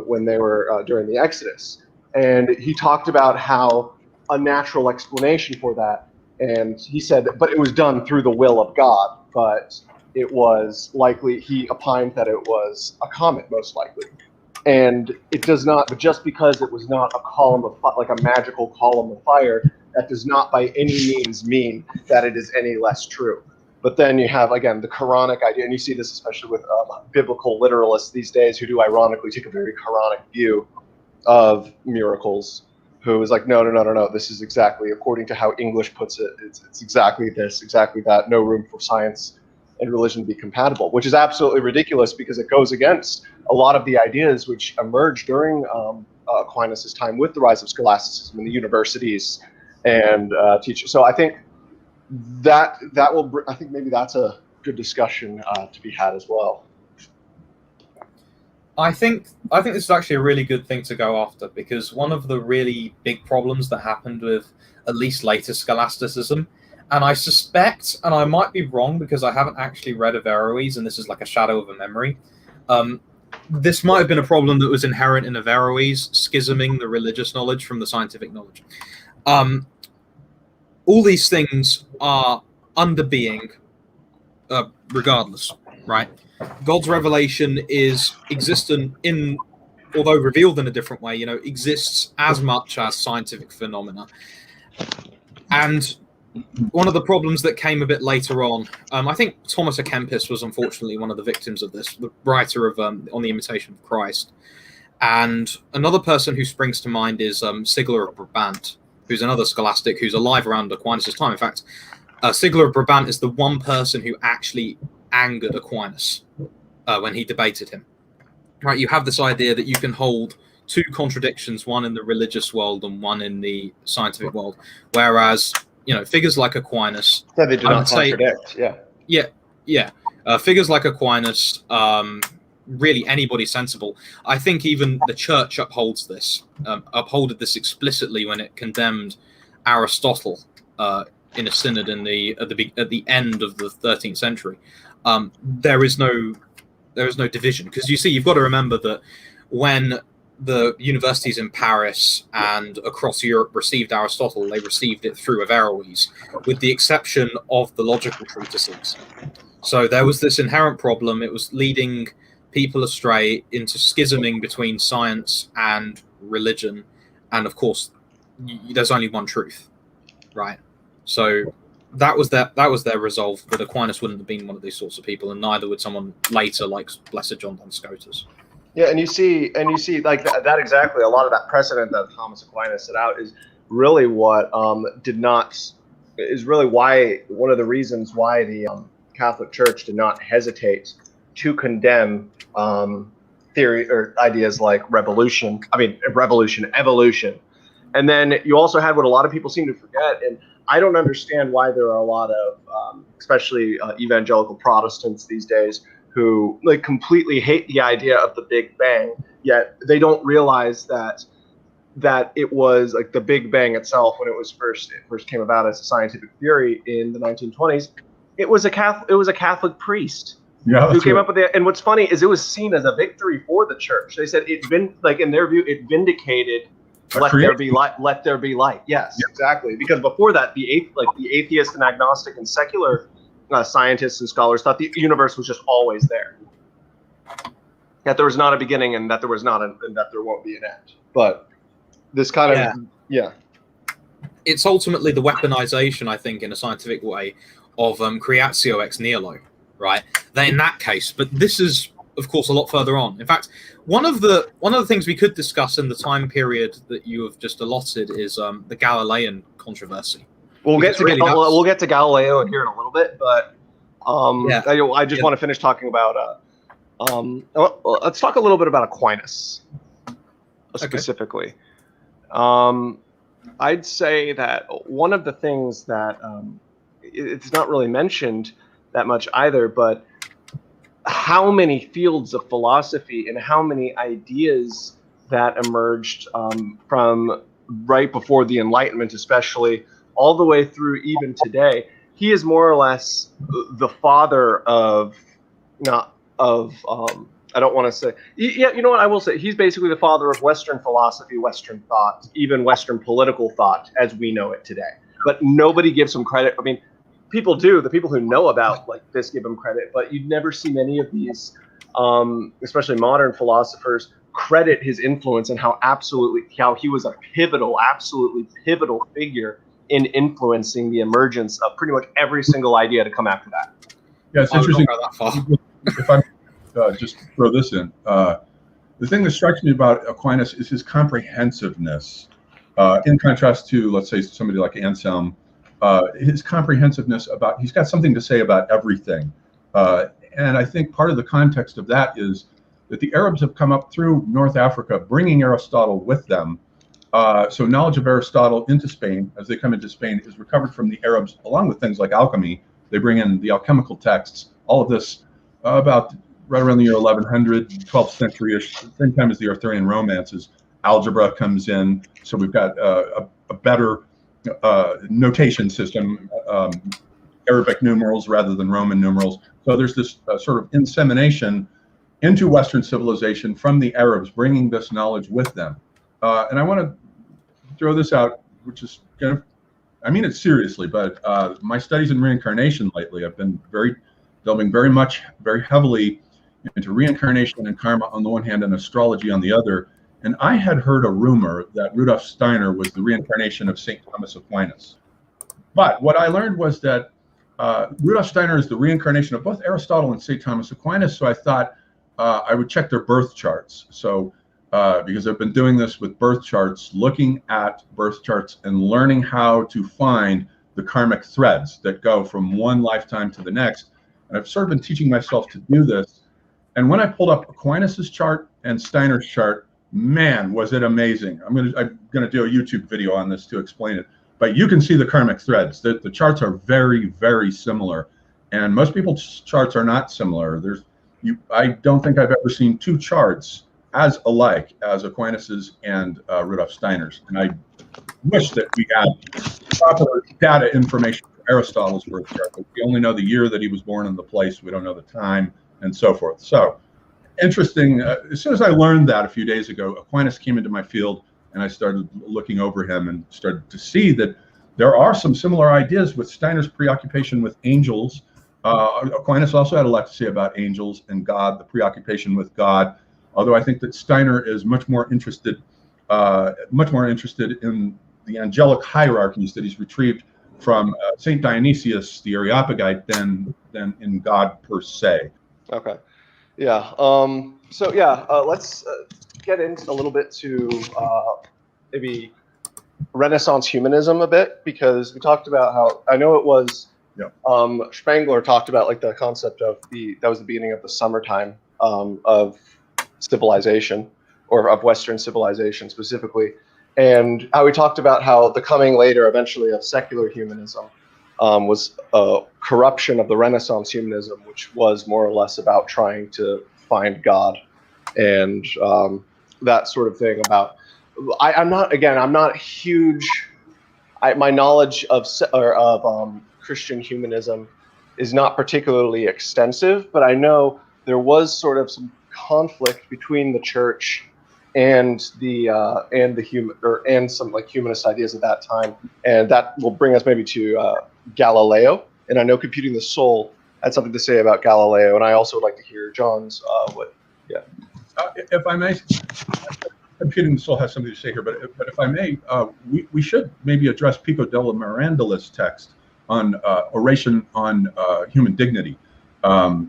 when they were during the Exodus, and he talked about how a natural explanation for that, and he said, but it was done through the will of God, but it was likely, he opined that it was a comet most likely. And it does not, but just because it was not a column of like a magical column of fire, that does not by any means mean that it is any less true. But then you have, again, the Quranic idea, and you see this especially with biblical literalists these days who do ironically take a very Quranic view of miracles, who is like, no, this is exactly, according to how English puts it, it's exactly this, exactly that, no room for science and religion to be compatible, which is absolutely ridiculous because it goes against a lot of the ideas which emerged during Aquinas' time with the rise of scholasticism in the universities and teachers. So I think that will, I think maybe that's a good discussion to be had as well. I think this is actually a really good thing to go after, because one of the really big problems that happened with at least later scholasticism, and I suspect, and I might be wrong because I haven't actually read Averroes, and this is like a shadow of a memory, this might have been a problem that was inherent in Averroes, schisming the religious knowledge from the scientific knowledge. All these things are under being regardless, right? God's revelation is existent in, although revealed in a different way, exists as much as scientific phenomena. And one of the problems that came a bit later on, I think Thomas à Kempis was unfortunately one of the victims of this, the writer of On the Imitation of Christ. And another person who springs to mind is Sigler of Brabant, who's another scholastic who's alive around Aquinas' time. In fact, Sigler of Brabant is the one person who actually angered Aquinas when he debated him. Right, you have this idea that you can hold two contradictions, one in the religious world and one in the scientific world, whereas figures like Aquinas, Yeah, they do not contradict. Figures like Aquinas, really anybody sensible. I think even the church upholded this explicitly when it condemned Aristotle in a synod at the end of the 13th century. There is no division, because you've got to remember that when the universities in Paris and across Europe received Aristotle, they received it through Averroes, with the exception of the logical treatises. So there was this inherent problem. It was leading people astray into schisming between science and religion, and of course, there's only one truth, right? So that was their resolve. But Aquinas wouldn't have been one of these sorts of people, and neither would someone later like Blessed John Duns Scotus. Yeah, and you see like that exactly. A lot of that precedent that Thomas Aquinas set out is really what is really why one of the reasons why the Catholic Church did not hesitate to condemn theory or ideas like evolution, and then you also had what a lot of people seem to forget, and I don't understand why there are a lot of, especially evangelical Protestants these days, who like completely hate the idea of the Big Bang, yet they don't realize that it was like the Big Bang itself, when it first came about as a scientific theory in the 1920s. It was a Catholic priest who came up with it. And what's funny is it was seen as a victory for the church. They said in their view, it vindicated let there be light. Let there be light. Yes, exactly. Because before that, the atheist and agnostic and secular scientists and scholars thought the universe was just always there, that there was not a beginning, and that there was and that there won't be an end. But this kind of it's ultimately the weaponization, I think, in a scientific way, of creatio ex nihilo, right? Then in that case, but this is, of course, a lot further on. In fact, one of the things we could discuss in the time period that you have just allotted is the Galilean controversy. We'll get to Galileo here in a little bit, but I just want to finish talking about. Let's talk a little bit about Aquinas. specifically. I'd say that one of the things that it's not really mentioned that much either, but how many fields of philosophy and how many ideas that emerged from right before the Enlightenment, especially all the way through even today. He is more or less the father of, not of, I don't want to say, yeah, you know what I will say? He's basically the father of Western philosophy, Western thought, even Western political thought as we know it today. But nobody gives him credit. I mean, people do. The people who know about like this give him credit, but you'd never see many of these, especially modern philosophers, credit his influence and how he was a absolutely pivotal figure in influencing the emergence of pretty much every single idea to come after that. Yeah, it's interesting. If I just throw this in, the thing that strikes me about Aquinas is his comprehensiveness, in contrast to, let's say, somebody like Anselm. His comprehensiveness about, he's got something to say about everything. And I think part of the context of that is that the Arabs have come up through North Africa, bringing Aristotle with them. So knowledge of Aristotle into Spain, as they come into Spain, is recovered from the Arabs, along with things like alchemy. They bring in the alchemical texts, all of this about right around the year 1100, 12th century-ish, same time as the Arthurian romances. Algebra comes in, so we've got a better notation system, Arabic numerals rather than Roman numerals. So there's this sort of insemination into Western civilization from the Arabs, bringing this knowledge with them. And I want to throw this out, which is kind of, I mean it seriously, but my studies in reincarnation lately, I've been delving very heavily into reincarnation and karma on the one hand and astrology on the other. And I had heard a rumor that Rudolf Steiner was the reincarnation of St. Thomas Aquinas. But what I learned was that Rudolf Steiner is the reincarnation of both Aristotle and St. Thomas Aquinas. So I thought I would check their birth charts. So because I've been doing this with birth charts, looking at birth charts and learning how to find the karmic threads that go from one lifetime to the next. And I've sort of been teaching myself to do this. And when I pulled up Aquinas's chart and Steiner's chart, man, was it amazing. I'm gonna do a YouTube video on this to explain it. But you can see the karmic threads. The charts are very, very similar. And most people's charts are not similar. I don't think I've ever seen two charts as alike as Aquinas's and Rudolf Steiner's. And I wish that we had proper data information for Aristotle's birth chart. But we only know the year that he was born and the place. We don't know the time and so forth. So interesting. As soon as I learned that a few days ago, Aquinas came into my field and I started looking over him and started to see that there are some similar ideas with Steiner's preoccupation with angels. Aquinas also had a lot to say about angels and God, the preoccupation with God. Although I think that Steiner is much more interested in the angelic hierarchies that he's retrieved from Saint Dionysius the Areopagite than in God per se. Okay, yeah. Let's get into a little bit to maybe Renaissance humanism a bit, because we talked about how, I know it was Spengler talked about like the concept of that was the beginning of the summertime of civilization, or of Western civilization specifically, and how we talked about how the coming later eventually of secular humanism was a corruption of the Renaissance humanism, which was more or less about trying to find God and that sort of thing. About I'm not huge. My knowledge of Christian humanism is not particularly extensive, but I know there was sort of some conflict between the church and some like humanist ideas at that time, and that will bring us maybe to Galileo. And I know Computing the Soul had something to say about Galileo, and I also would like to hear John's if I may, Computing the Soul has something to say here, but if I may, we should maybe address Pico della Mirandola's text on oration on human dignity,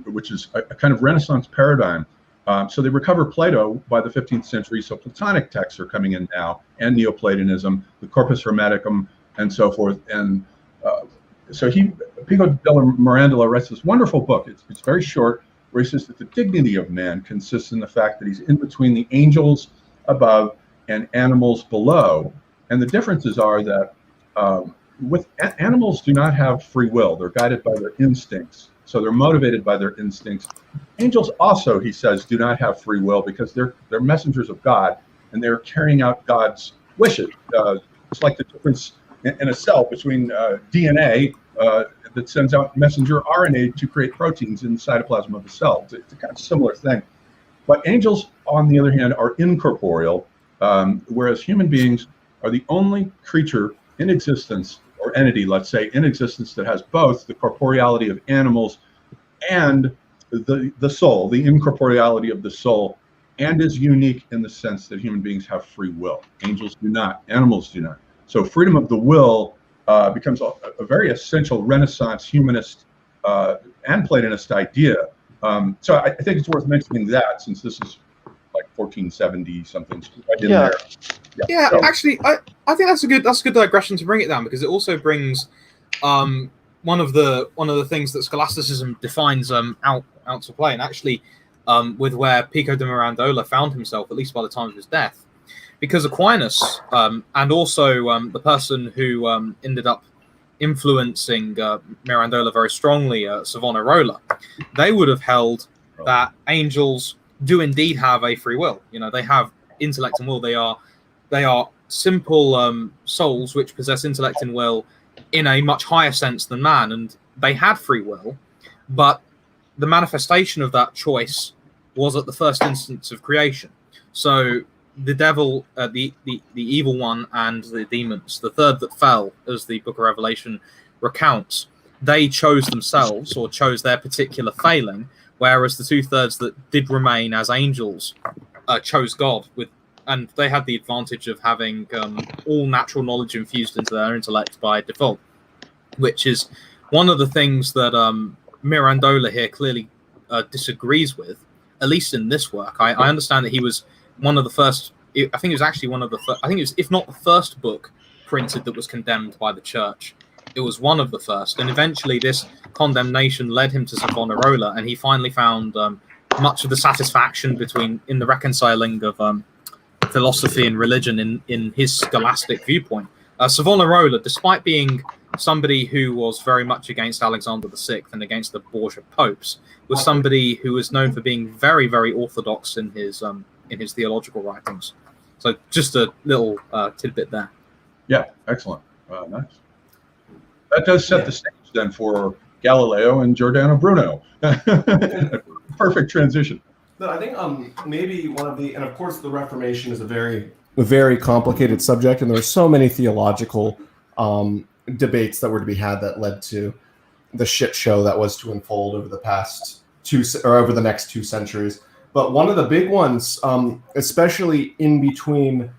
which is a kind of Renaissance paradigm. So they recover Plato by the 15th century, so Platonic texts are coming in now, and Neoplatonism, the Corpus Hermeticum, and so forth. And so Pico della Mirandola writes this wonderful book. It's very short, where he says that the dignity of man consists in the fact that he's in between the angels above and animals below. And the differences are that animals do not have free will. They're guided by their instincts. So they're motivated by their instincts. Angels also, he says, do not have free will because they're messengers of God, and they're carrying out God's wishes. It's like the difference in a cell between DNA that sends out messenger RNA to create proteins in the cytoplasm of the cell. It's a kind of similar thing. But angels, on the other hand, are incorporeal, whereas human beings are the only creature in existence, or entity, let's say, in existence that has both the corporeality of animals and the soul, the incorporeality of the soul, and is unique in the sense that human beings have free will. Angels do not, animals do not. So freedom of the will becomes a very essential Renaissance humanist and Platonist idea. So I think it's worth mentioning that, since this is like 1470 something right in there. Yeah, so. Actually, I think that's a good digression to bring it down, because it also brings one of the things that scholasticism defines out to play, and actually with where Pico de Mirandola found himself, at least by the time of his death, because Aquinas and also the person who ended up influencing Mirandola very strongly, Savonarola, they would have held that angels do indeed have a free will. You know, they have intellect and will. They are simple souls which possess intellect and will in a much higher sense than man, and they had free will, but the manifestation of that choice was at the first instance of creation. So the devil, the evil one, and the demons, the third that fell, as the Book of Revelation recounts, they chose themselves, or chose their particular failing, whereas the 2/3 that did remain as angels chose God, and they had the advantage of having all natural knowledge infused into their intellect by default, which is one of the things that Mirandola here clearly disagrees with, at least in this work. I understand that he was one of the first, I think it was actually one of the first, I think it was, if not the first book printed that was condemned by the church, it was one of the first. And eventually this condemnation led him to Savonarola, and he finally found much of the satisfaction in the reconciling of philosophy and religion in his scholastic viewpoint. Savonarola, despite being somebody who was very much against Alexander VI and against the Borgia popes, was somebody who was known for being very, very orthodox in his theological writings. So just a little tidbit there. Yeah, excellent. Nice. That does set the stage then for Galileo and Giordano Bruno. Perfect transition. But I think maybe one of the, and of course the Reformation is a very complicated subject, and there are so many theological debates that were to be had that led to the shit show that was to unfold over over the next 2 centuries. But one of the big ones, especially in between,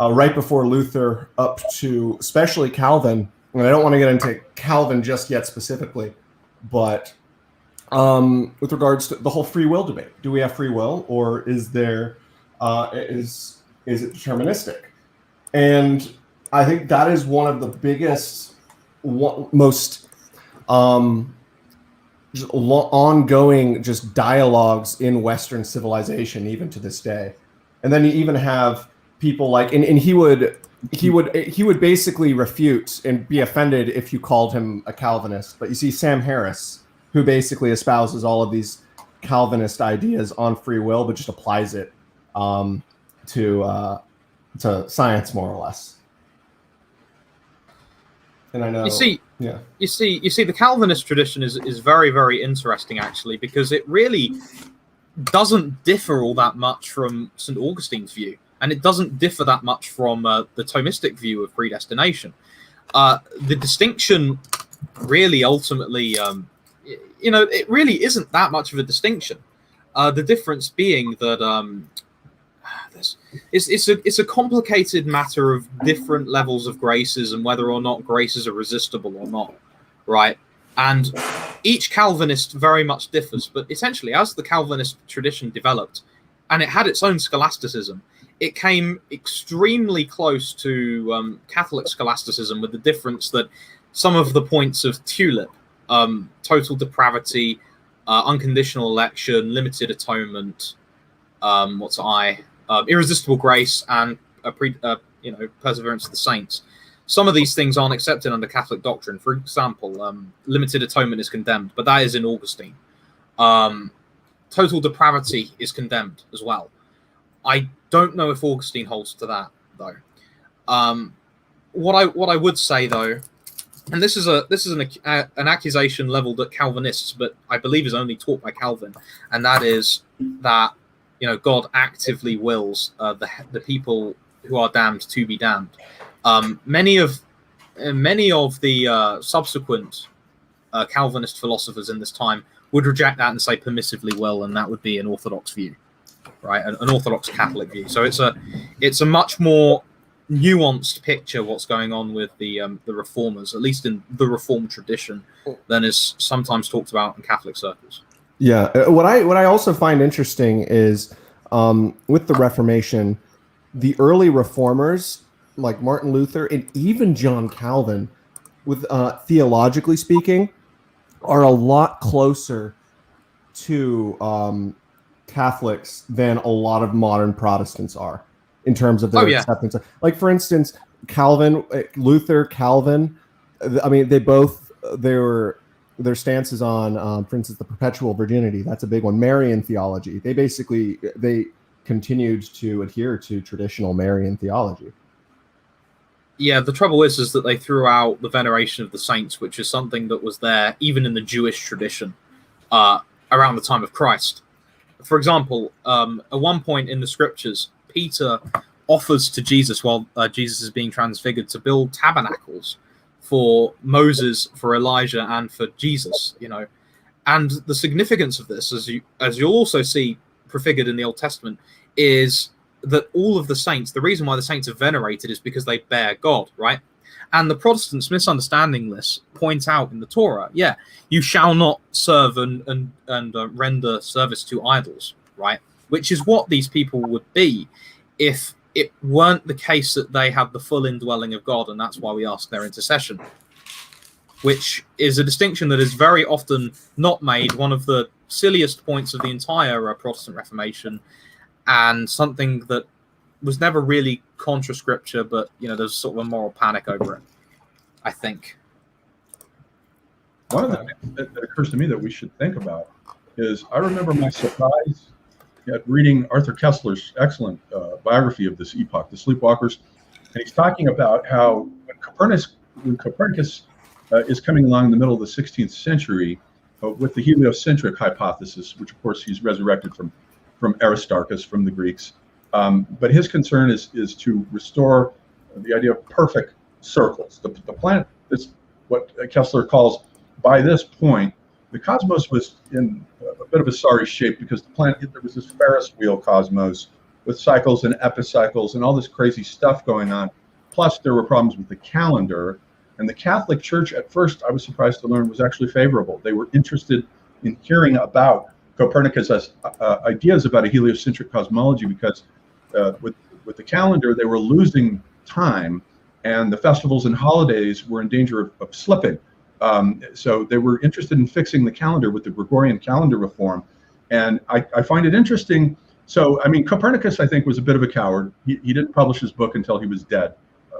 right before Luther up to especially Calvin, and I don't want to get into Calvin just yet specifically, but with regards to the whole free will debate. Do we have free will, or is there is it deterministic? And I think that is one of the biggest, most just ongoing just dialogues in Western civilization, even to this day. And then you even have people like, and he would basically refute and be offended if you called him a Calvinist. But you see Sam Harris, who basically espouses all of these Calvinist ideas on free will, but just applies it to science, more or less. And I know you see the Calvinist tradition is very, very interesting, actually, because it really doesn't differ all that much from St. Augustine's view, and it doesn't differ that much from the Thomistic view of predestination. The distinction really ultimately it really isn't that much of a distinction. The difference being that it's a complicated matter of different levels of graces and whether or not graces are resistible or not, right? And each Calvinist very much differs, but essentially, as the Calvinist tradition developed, and it had its own scholasticism, it came extremely close to Catholic scholasticism, with the difference that some of the points of Tulip, total depravity, unconditional election, limited atonement, irresistible grace, and perseverance of the saints. Some of these things aren't accepted under Catholic doctrine. For example, limited atonement is condemned, but that is in Augustine. Total depravity is condemned as well. I don't know if Augustine holds to that though. What I would say though, and this is an accusation leveled at Calvinists, but I believe is only taught by Calvin, and that is that God actively wills the people who are damned to be damned. Many of the subsequent Calvinist philosophers in this time would reject that and say permissively will, and that would be an Orthodox view, right? An Orthodox Catholic view. So it's a much more nuanced picture what's going on with the Reformers, at least in the Reformed tradition, than is sometimes talked about in Catholic circles. Yeah, what I also find interesting is with the Reformation, the early Reformers like Martin Luther and even John Calvin, with theologically speaking, are a lot closer to Catholics than a lot of modern Protestants are in terms of their acceptance. Like, for instance, Luther, Calvin, I mean, their stances on, for instance, the perpetual virginity. That's a big one. Marian theology. They continued to adhere to traditional Marian theology. Yeah, the trouble is that they threw out the veneration of the saints, which is something that was there even in the Jewish tradition around the time of Christ. For example, at one point in the scriptures, Peter offers to Jesus while Jesus is being transfigured to build tabernacles for Moses, for Elijah, and for Jesus. And the significance of this, as you'll also see prefigured in the Old Testament, is that all of the saints, the reason why the saints are venerated is because they bear God, right? And the Protestants, misunderstanding this, point out in the Torah, you shall not serve and render service to idols, right? Which is what these people would be if it weren't the case that they have the full indwelling of God, and that's why we ask their intercession, which is a distinction that is very often not made, one of the silliest points of the entire Protestant Reformation, and something that was never really contra scripture, but there's sort of a moral panic over it, I think. One of the things that occurs to me that we should think about is, I remember my surprise at reading Arthur Koestler's excellent biography of this epoch, The Sleepwalkers, and he's talking about how when Copernicus is coming along in the middle of the 16th century with the heliocentric hypothesis, which of course he's resurrected from Aristarchus, from the Greeks. But his concern is to restore the idea of perfect circles. The planet is what Koestler calls, by this point, the cosmos was in a bit of a sorry shape, because there was this Ferris wheel cosmos with cycles and epicycles and all this crazy stuff going on. Plus, there were problems with the calendar. And the Catholic Church, at first, I was surprised to learn, was actually favorable. They were interested in hearing about Copernicus' ideas about a heliocentric cosmology, because with the calendar, they were losing time, and the festivals and holidays were in danger of slipping. So they were interested in fixing the calendar with the Gregorian calendar reform. And I find it interesting. So, I mean, Copernicus, I think, was a bit of a coward. He didn't publish his book until he was dead,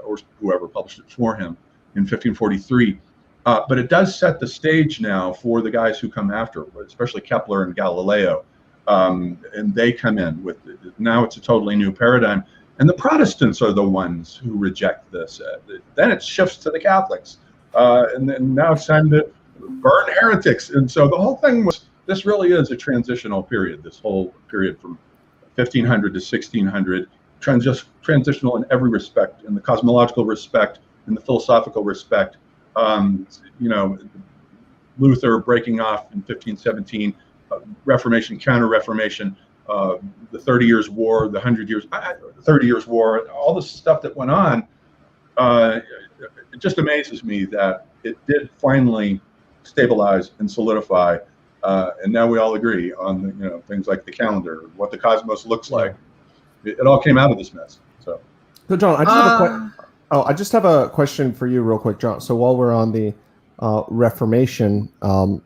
or whoever published it for him in 1543. But it does set the stage now for the guys who come after, especially Kepler and Galileo. And they come in with, now it's a totally new paradigm. And the Protestants are the ones who reject this. Then it shifts to the Catholics. And then now it's time to burn heretics. And so the whole thing this really is a transitional period, this whole period from 1500 to 1600, transitional in every respect, in the cosmological respect, in the philosophical respect. Luther breaking off in 1517, Reformation, Counter-Reformation, the 30 Years' War, the 30 Years' War, all this stuff that went on. It just amazes me that it did finally stabilize and solidify, and now we all agree on things like the calendar, what the cosmos looks like. It all came out of this mess. So John, I just have a question for you, real quick, John. So while we're on the Reformation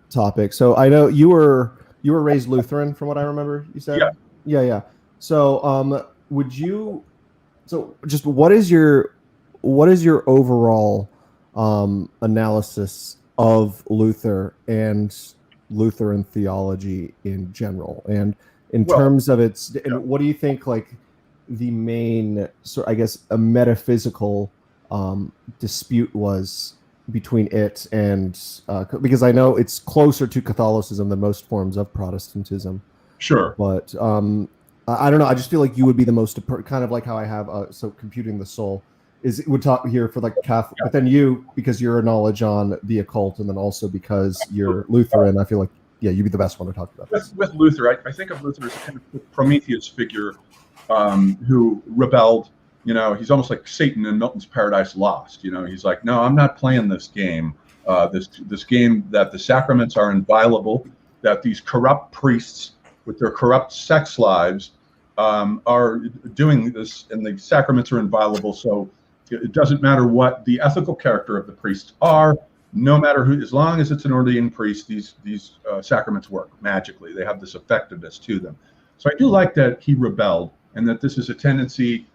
topic, so I know you were raised Lutheran, from what I remember. You said, yeah. So would you So, just what is your overall analysis of Luther and Lutheran theology in general, and in Well, terms of its, and yeah. what do you think like the main, so I guess, a metaphysical dispute was between it and because I know it's closer to Catholicism than most forms of Protestantism, Sure. but I don't know. I just feel like you would be the most kind of like how I have so computing the soul is would talk here for like Catholic, Yeah. but then you, because your knowledge on the occult, and then also because you're Lutheran, I feel like you'd be the best one to talk about this. With Luther, I think of Luther as kind of Prometheus figure who rebelled. You know, he's almost like Satan in Milton's Paradise Lost. You know, he's like, no, I'm not playing this game. This game that the sacraments are inviolable, that these corrupt priests with their corrupt sex lives are doing this, and the sacraments are inviolable. So it doesn't matter what the ethical character of the priests are. No matter who, as long as it's an ordained priest, these sacraments work magically. They have this effectiveness to them. So I do like that he rebelled, and that this is a tendency,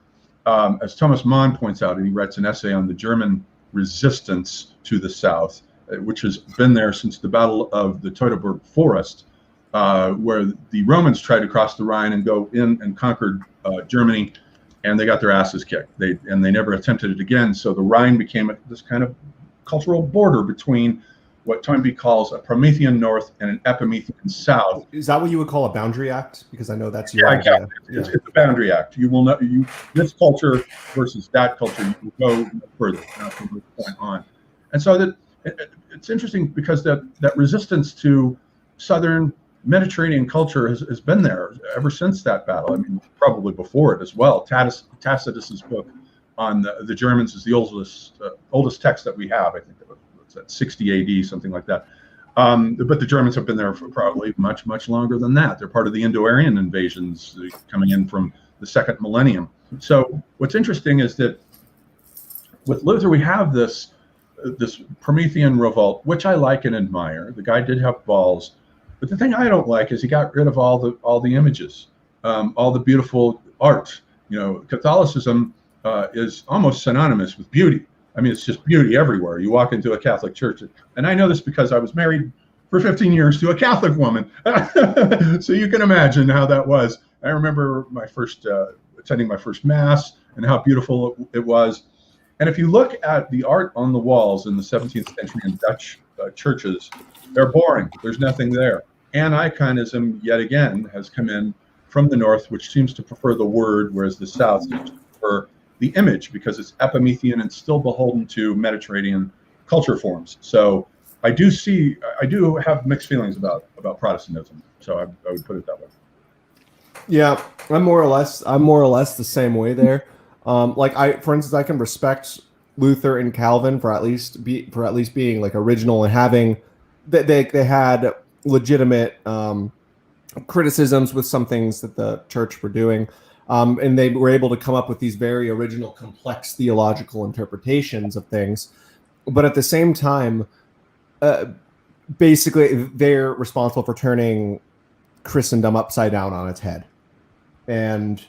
as Thomas Mann points out, and he writes an essay on the German resistance to the South, which has been there since the Battle of the Teutoburg Forest, where the Romans tried to cross the Rhine and go in and conquered Germany, and they got their asses kicked. They never attempted it again. So the Rhine became this kind of cultural border between what Toynbee calls a Promethean North and an Epimethean South. Is that what you would call a boundary act? Because I know that's your idea. It's a boundary act. You will not, this culture versus that culture, you will go further from this point on. And so that it's interesting because that resistance to Southern Mediterranean culture has been there ever since that battle. I mean, probably before it as well. Tacitus's book on the Germans is the oldest text that we have. I think it's at 60 AD, something like that. But the Germans have been there for probably much longer than that. They're part of the Indo-Aryan invasions coming in from the second millennium. So what's interesting is that with Luther, we have this Promethean revolt, which I like and admire. The guy did have balls. But the thing I don't like is he got rid of all the images, all the beautiful art. You know, Catholicism is almost synonymous with beauty. I mean, it's just beauty everywhere. You walk into a Catholic church, and I know this because I was married for 15 years to a Catholic woman. So you can imagine how that was. I remember my first attending my first Mass and how beautiful it was. And if you look at the art on the walls in the 17th century in Dutch churches, they're boring. There's nothing there. Anti-iconism, yet again, has come in from the North, which seems to prefer the word, whereas the South seems to prefer the image because it's Epimethean and still beholden to Mediterranean culture forms. So I do have mixed feelings about Protestantism. So I would put it that way. Yeah, I'm more or less the same way there. For instance, I can respect Luther and Calvin for at least being like original and having they had legitimate criticisms with some things that the church were doing, and they were able to come up with these very original, complex theological interpretations of things. But at the same time, basically, they're responsible for turning Christendom upside down on its head, and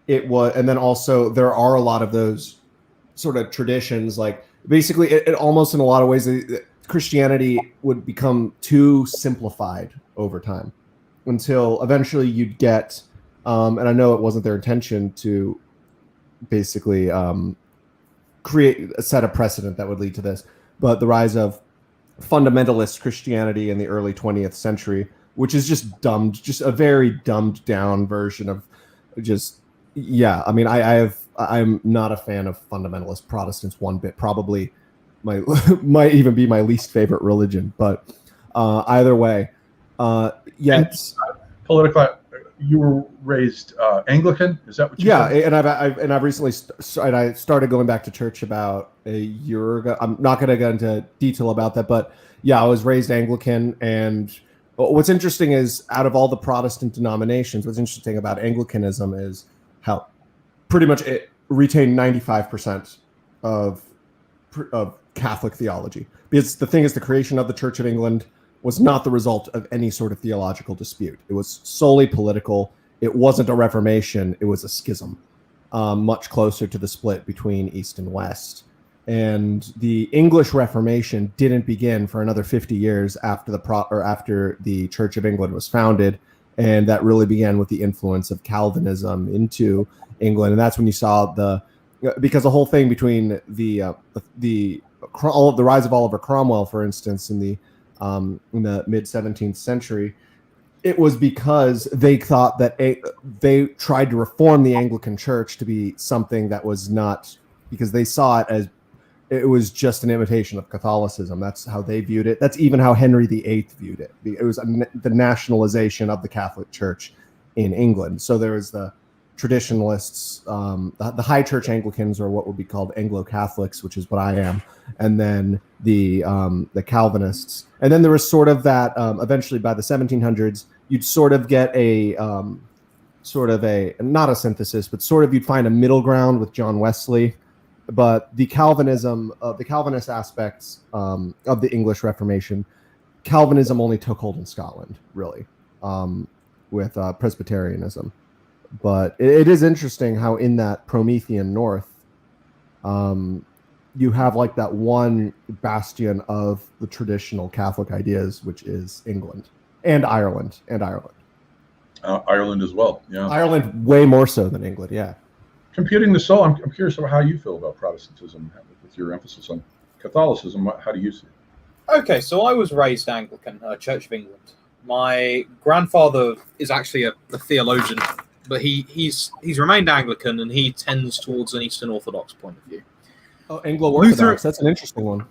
then also there are a lot of those sort of traditions, like basically it almost in a lot of ways Christianity would become too simplified over time until eventually you'd get and I know it wasn't their intention to basically create a set of precedent that would lead to this, but the rise of fundamentalist Christianity in the early 20th century, which is just a very dumbed down version of I mean, I'm not a fan of fundamentalist Protestants one bit. Probably might even be my least favorite religion. But either way, Political. You were raised Anglican, is that what you said? And I've recently I started going back to church about a year ago. I'm not going to go into detail about that, but yeah, I was raised Anglican. And what's interesting is, out of all the Protestant denominations, what's interesting about Anglicanism is how pretty much it retained 95% of Catholic theology. Because the thing is, the creation of the Church of England was not the result of any sort of theological dispute. It was solely political. It wasn't a reformation. It was a schism. much closer to the split between East and West. And the English Reformation didn't begin for another 50 years after after the Church of England was founded, and that really began with the influence of Calvinism into England. And that's when you saw because the whole thing between the rise of Oliver Cromwell, for instance, in the mid 17th century, it was because they thought that they tried to reform the Anglican Church to be something that was not, because they saw it as it was just an imitation of Catholicism. That's how they viewed it. That's even how Henry VIII viewed it. It was the nationalization of the Catholic Church in England. So there was the traditionalists, the high church Anglicans, or what would be called Anglo-Catholics, which is what I am, and then the Calvinists. And then there was sort of that, eventually by the 1700s, you'd sort of get not a synthesis, but sort of you'd find a middle ground with John Wesley. But the Calvinist aspects of the English Reformation, Calvinism only took hold in Scotland, really, with Presbyterianism. But it is interesting how in that Promethean North, you have like that one bastion of the traditional Catholic ideas, which is England and Ireland. Ireland as well, yeah. Ireland way more so than England, yeah. Computing the soul, I'm curious about how you feel about Protestantism with your emphasis on Catholicism. How do you see it? Okay, so I was raised Anglican, Church of England. My grandfather is actually a theologian, but he's remained Anglican, and he tends towards an Eastern Orthodox point of view. Oh, Anglo-Orthodox. That's an interesting one.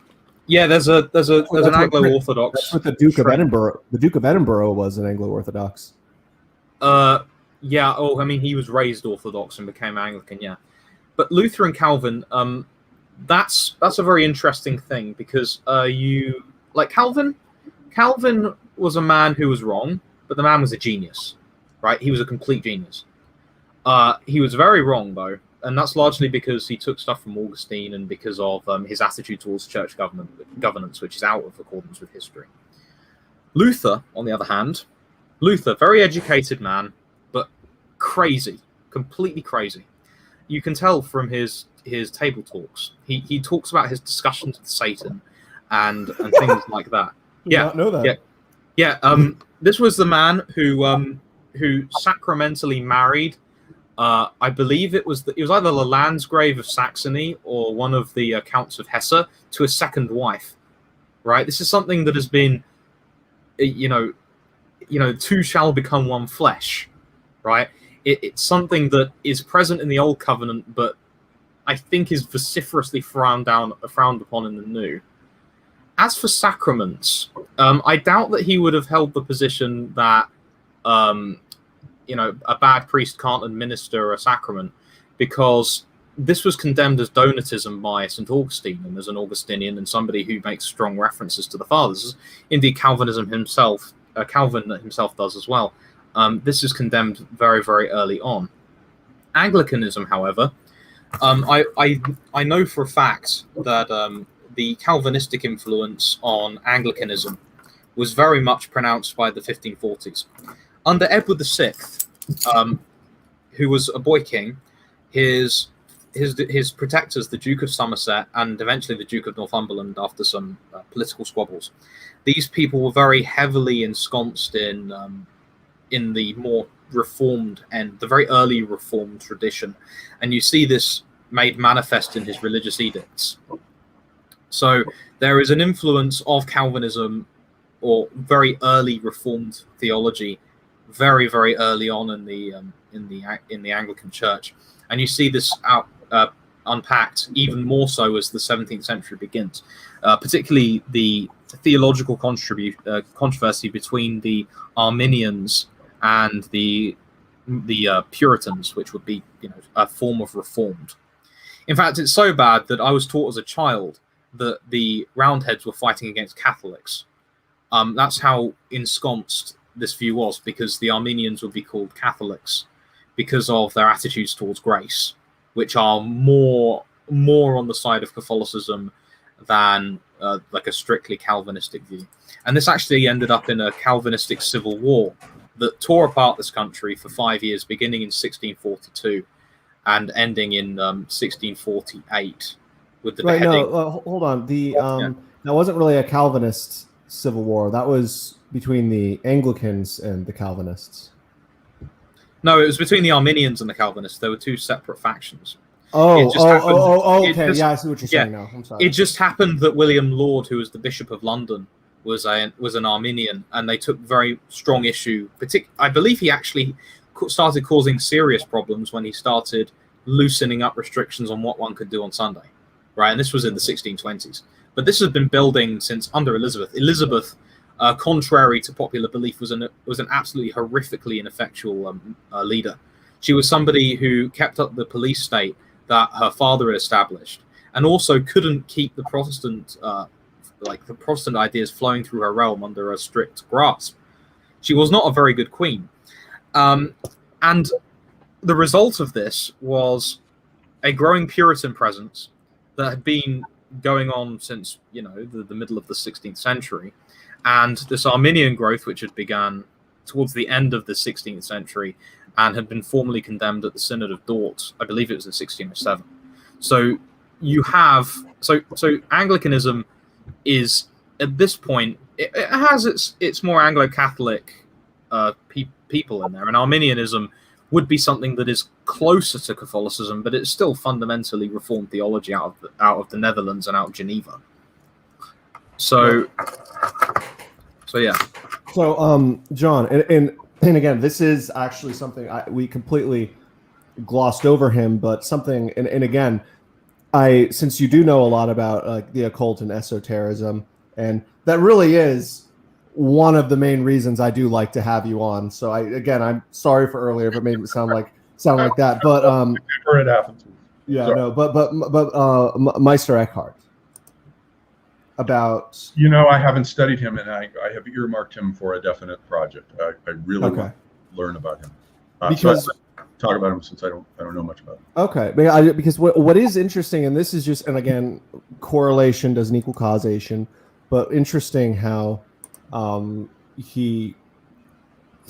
Yeah, there's an Anglo-Orthodox. That's what the Duke of Edinburgh. The Duke of Edinburgh was an Anglo-Orthodox. Yeah. Oh, I mean, he was raised Orthodox and became Anglican. Yeah, but Luther and Calvin. That's a very interesting thing, because Calvin. Calvin was a man who was wrong, but the man was a genius, right? He was a complete genius. He was very wrong though, and that's largely because he took stuff from Augustine and because of his attitude towards church governance, which is out of accordance with history. Luther, on the other hand, very educated man, but crazy, completely crazy. You can tell from his table talks. He talks about his discussions with Satan and things like that. Did not know that. Yeah. This was the man who sacramentally married. I believe it was either the Landgrave of Saxony or one of the Counts of Hesse to a second wife. Right. This is something that has been, two shall become one flesh. Right. It's something that is present in the Old Covenant, but I think is vociferously frowned upon in the New. As for sacraments, I doubt that he would have held the position that a bad priest can't administer a sacrament, because this was condemned as Donatism by St. Augustine, and as an Augustinian and somebody who makes strong references to the fathers. Indeed, Calvin himself does as well. This is condemned very, very early on. Anglicanism, however, I know for a fact that the Calvinistic influence on Anglicanism was very much pronounced by the 1540s. Under Edward VI, who was a boy king, his protectors, the Duke of Somerset and eventually the Duke of Northumberland, after some political squabbles, these people were very heavily ensconced in the more reformed and the very early reformed tradition, and you see this made manifest in his religious edicts. So there is an influence of Calvinism or very early reformed theology very, very early on in the Anglican Church, and you see this unpacked even more so as the 17th century begins, particularly the theological controversy between the Arminians and the Puritans, which would be a form of reformed. In fact, it's so bad that I was taught as a child that the Roundheads were fighting against Catholics. That's how ensconced this view was, because the Arminians would be called Catholics because of their attitudes towards grace, which are more on the side of Catholicism than like a strictly Calvinistic view. And this actually ended up in a Calvinistic civil war that tore apart this country for 5 years, beginning in 1642. and ending in 1648 with the Right. beheading. No. Hold on. That wasn't really a Calvinist civil war. That was between the Anglicans and the Calvinists. No, it was between the Arminians and the Calvinists. There were two separate factions. Okay. Yeah, I see what you're saying now. I'm sorry. It just happened that William Laud, who was the Bishop of London, was an Arminian, and they took very strong issue. I believe he actually started causing serious problems when he started loosening up restrictions on what one could do on Sunday, right? And this was in the 1620s. But this has been building since under Elizabeth. Elizabeth, contrary to popular belief, was an absolutely horrifically ineffectual leader. She was somebody who kept up the police state that her father had established, and also couldn't keep the Protestant ideas flowing through her realm under a strict grasp. She was not a very good queen. And the result of this was a growing Puritan presence that had been going on since, the middle of the 16th century. And this Arminian growth, which had begun towards the end of the 16th century and had been formally condemned at the Synod of Dort, I believe it was in 1607. So you have, so Anglicanism is, at this point, it has its more Anglo-Catholic people in there, and Arminianism would be something that is closer to Catholicism, but it's still fundamentally Reformed theology out of the Netherlands and out of Geneva. So yeah. So John, and again, this is actually something we completely glossed over him, but something, and again, since you do know a lot about the occult and esotericism, and that really is one of the main reasons I do like to have you on. So I'm sorry for earlier if it made it sound like that, but it happens. Yeah, Sorry. no, but Meister Eckhart about. I haven't studied him, and I have earmarked him for a definite project. I really want to learn about him. Because so I talk about him since I don't know much about him. Okay, because what is interesting, and this is just, and again, correlation doesn't equal causation, but interesting how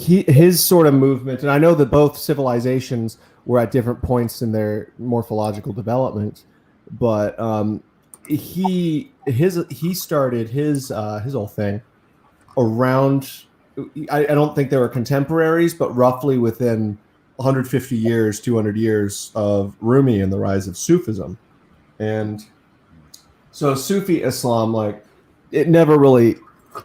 his sort of movement, and I know that both civilizations were at different points in their morphological development, but he started his whole thing around. I don't think they were contemporaries, but roughly within 150 years, 200 years of Rumi and the rise of Sufism. And so Sufi Islam, it never really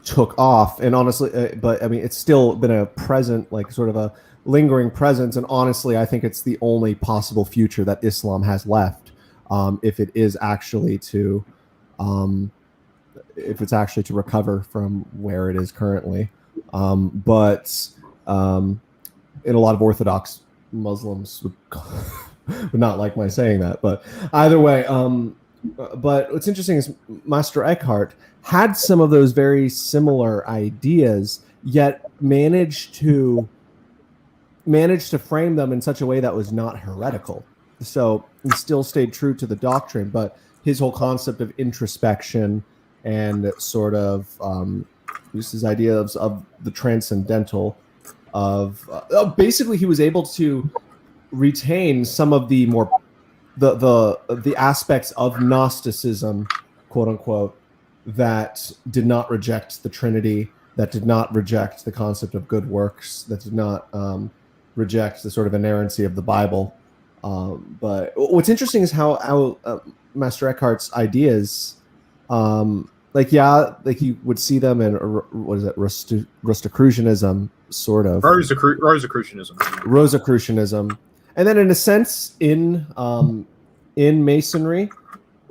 took off. And honestly, but I mean, it's still been a present, sort of a lingering presence. And honestly, I think it's the only possible future that Islam has left, if it is actually to, recover from where it is currently. But in a lot of Orthodox Muslims would not like my saying that, but either way, but what's interesting is Meister Eckhart had some of those very similar ideas, yet managed to frame them in such a way that was not heretical. So he still stayed true to the doctrine, but his whole concept of introspection and sort of just his idea of the transcendental, basically he was able to retain some of the more the aspects of Gnosticism, quote unquote, that did not reject the Trinity, that did not reject the concept of good works, that did not reject the sort of inerrancy of the Bible. But what's interesting is how Master Eckhart's ideas, you would see them in Rosicrucianism, sort of. Rosicrucianism. And then in a sense in Masonry,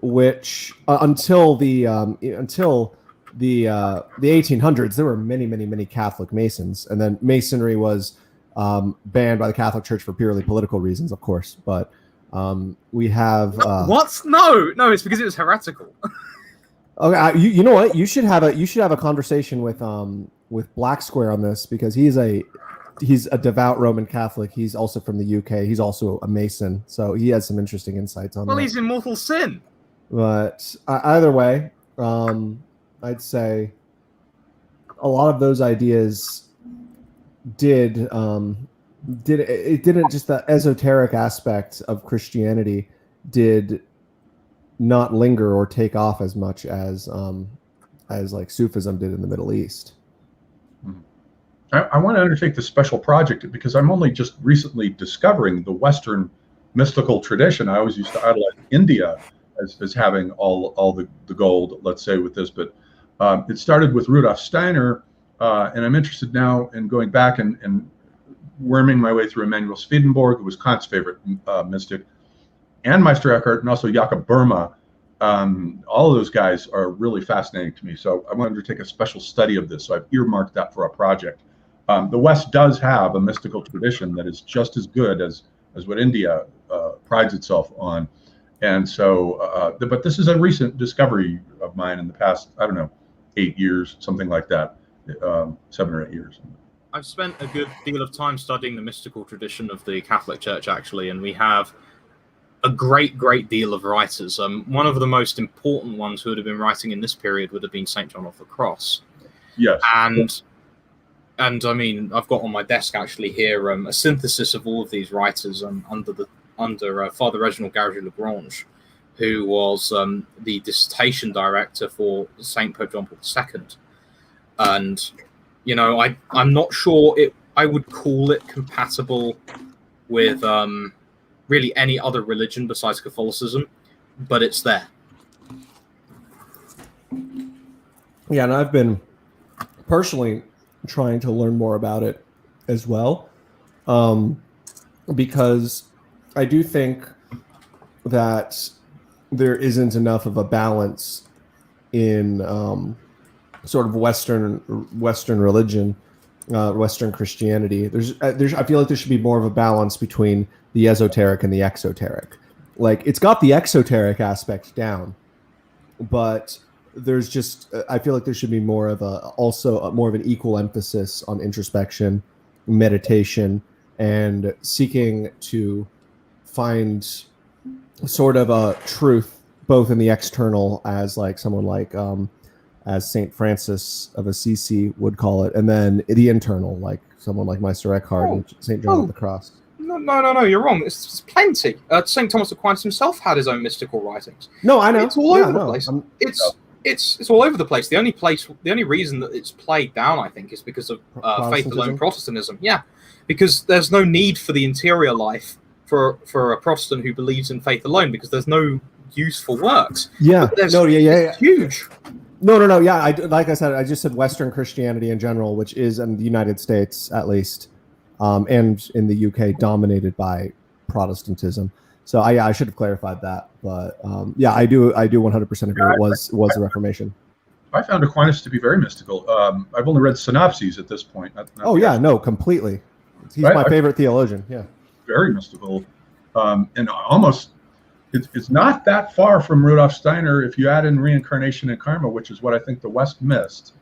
which until the 1800s, there were many Catholic Masons, and then Masonry was banned by the Catholic Church for purely political reasons, of course. But we have what? No, it's because it was heretical. Okay, you know what? You should have a conversation with Black Square on this, because he's a devout Roman Catholic. He's also from the UK. He's also a Mason, so he has some interesting insights on that. Well, he's in mortal sin. But either way, I'd say a lot of those ideas did it didn't just the esoteric aspect of Christianity did not linger or take off as much as like Sufism did in the Middle East. I want to undertake this special project because I'm only just recently discovering the Western mystical tradition. I always used to idolize India as having all the gold, let's say, with this, but it started with Rudolf Steiner, and I'm interested now in going back and worming my way through Emanuel Swedenborg, who was Kant's favorite mystic, and Meister Eckhart, and also Jakob Burma. All of those guys are really fascinating to me. So I wanted to take a special study of this. So I've earmarked that for a project. The West does have a mystical tradition that is just as good as what India prides itself on. And so, but this is a recent discovery of mine in the past, I don't know, 8 years, something like that, 7 or 8 years. I've spent a good deal of time studying the mystical tradition of the Catholic Church, actually, and we have a great deal of writers. One of the most important ones who would have been writing in this period would have been St. John of the Cross. Yes. And I mean, I've got on my desk actually here a synthesis of all of these writers under Father Reginald Garrigou-Lagrange, who was the dissertation director for St. Pope John Paul II. And, you know, I'm not sure I would call it compatible with really any other religion besides Catholicism, but it's there. Yeah, and I've been personally trying to learn more about it as well, because I do think that there isn't enough of a balance in sort of Western religion, Western Christianity. I feel like there should be more of a balance between the esoteric and the exoteric. Like, it's got the exoteric aspect down, but there's just, I feel like there should be more of an equal emphasis on introspection, meditation, and seeking to find sort of a truth both in the external, as like someone like as Saint Francis of Assisi would call it, and then the internal, like someone like Meister Eckhart and Saint John of the Cross. No, you're wrong. It's plenty. Saint Thomas Aquinas himself had his own mystical writings. No, I know. It's all over the place. It's all over the place. The only reason that it's played down, I think, is because of faith alone Protestantism. Yeah, because there's no need for the interior life for a Protestant who believes in faith alone, because there's no useful works. Yeah, it's huge. No. Yeah, like I said, I just said Western Christianity in general, which is in the United States at least, and in the UK, dominated by Protestantism. So I should have clarified that, but yeah, I do 100% agree. It was the Reformation. I found Aquinas to be very mystical. I've only read synopses at this point. No, completely. He's my favorite theologian. Yeah, very mystical, and almost it's not that far from Rudolf Steiner if you add in reincarnation and karma, which is what I think the West missed.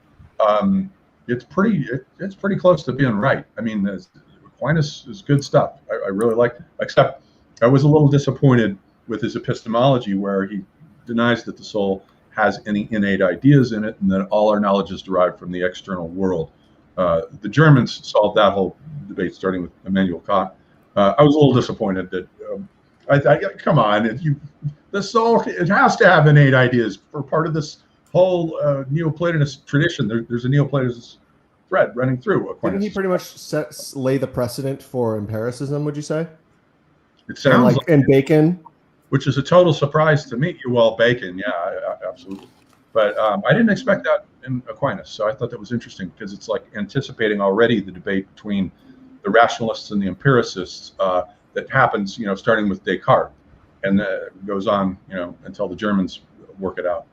It's pretty close to being right. I mean, Aquinas is good stuff. I really like it, except I was a little disappointed with his epistemology, where he denies that the soul has any innate ideas in it and that all our knowledge is derived from the external world. The Germans solved that whole debate, starting with Immanuel Kant. I was a little disappointed that come on, the soul, it has to have innate ideas for part of this whole Neoplatonist tradition. There's a Neoplatonist thread running through Aquinas. Didn't he pretty much lay the precedent for empiricism, would you say? It sounds like and Bacon, which is a total surprise to me. Well, Bacon, yeah, absolutely. But I didn't expect that in Aquinas, so I thought that was interesting, because it's like anticipating already the debate between the rationalists and the empiricists that happens, starting with Descartes, and goes on, until the Germans work it out.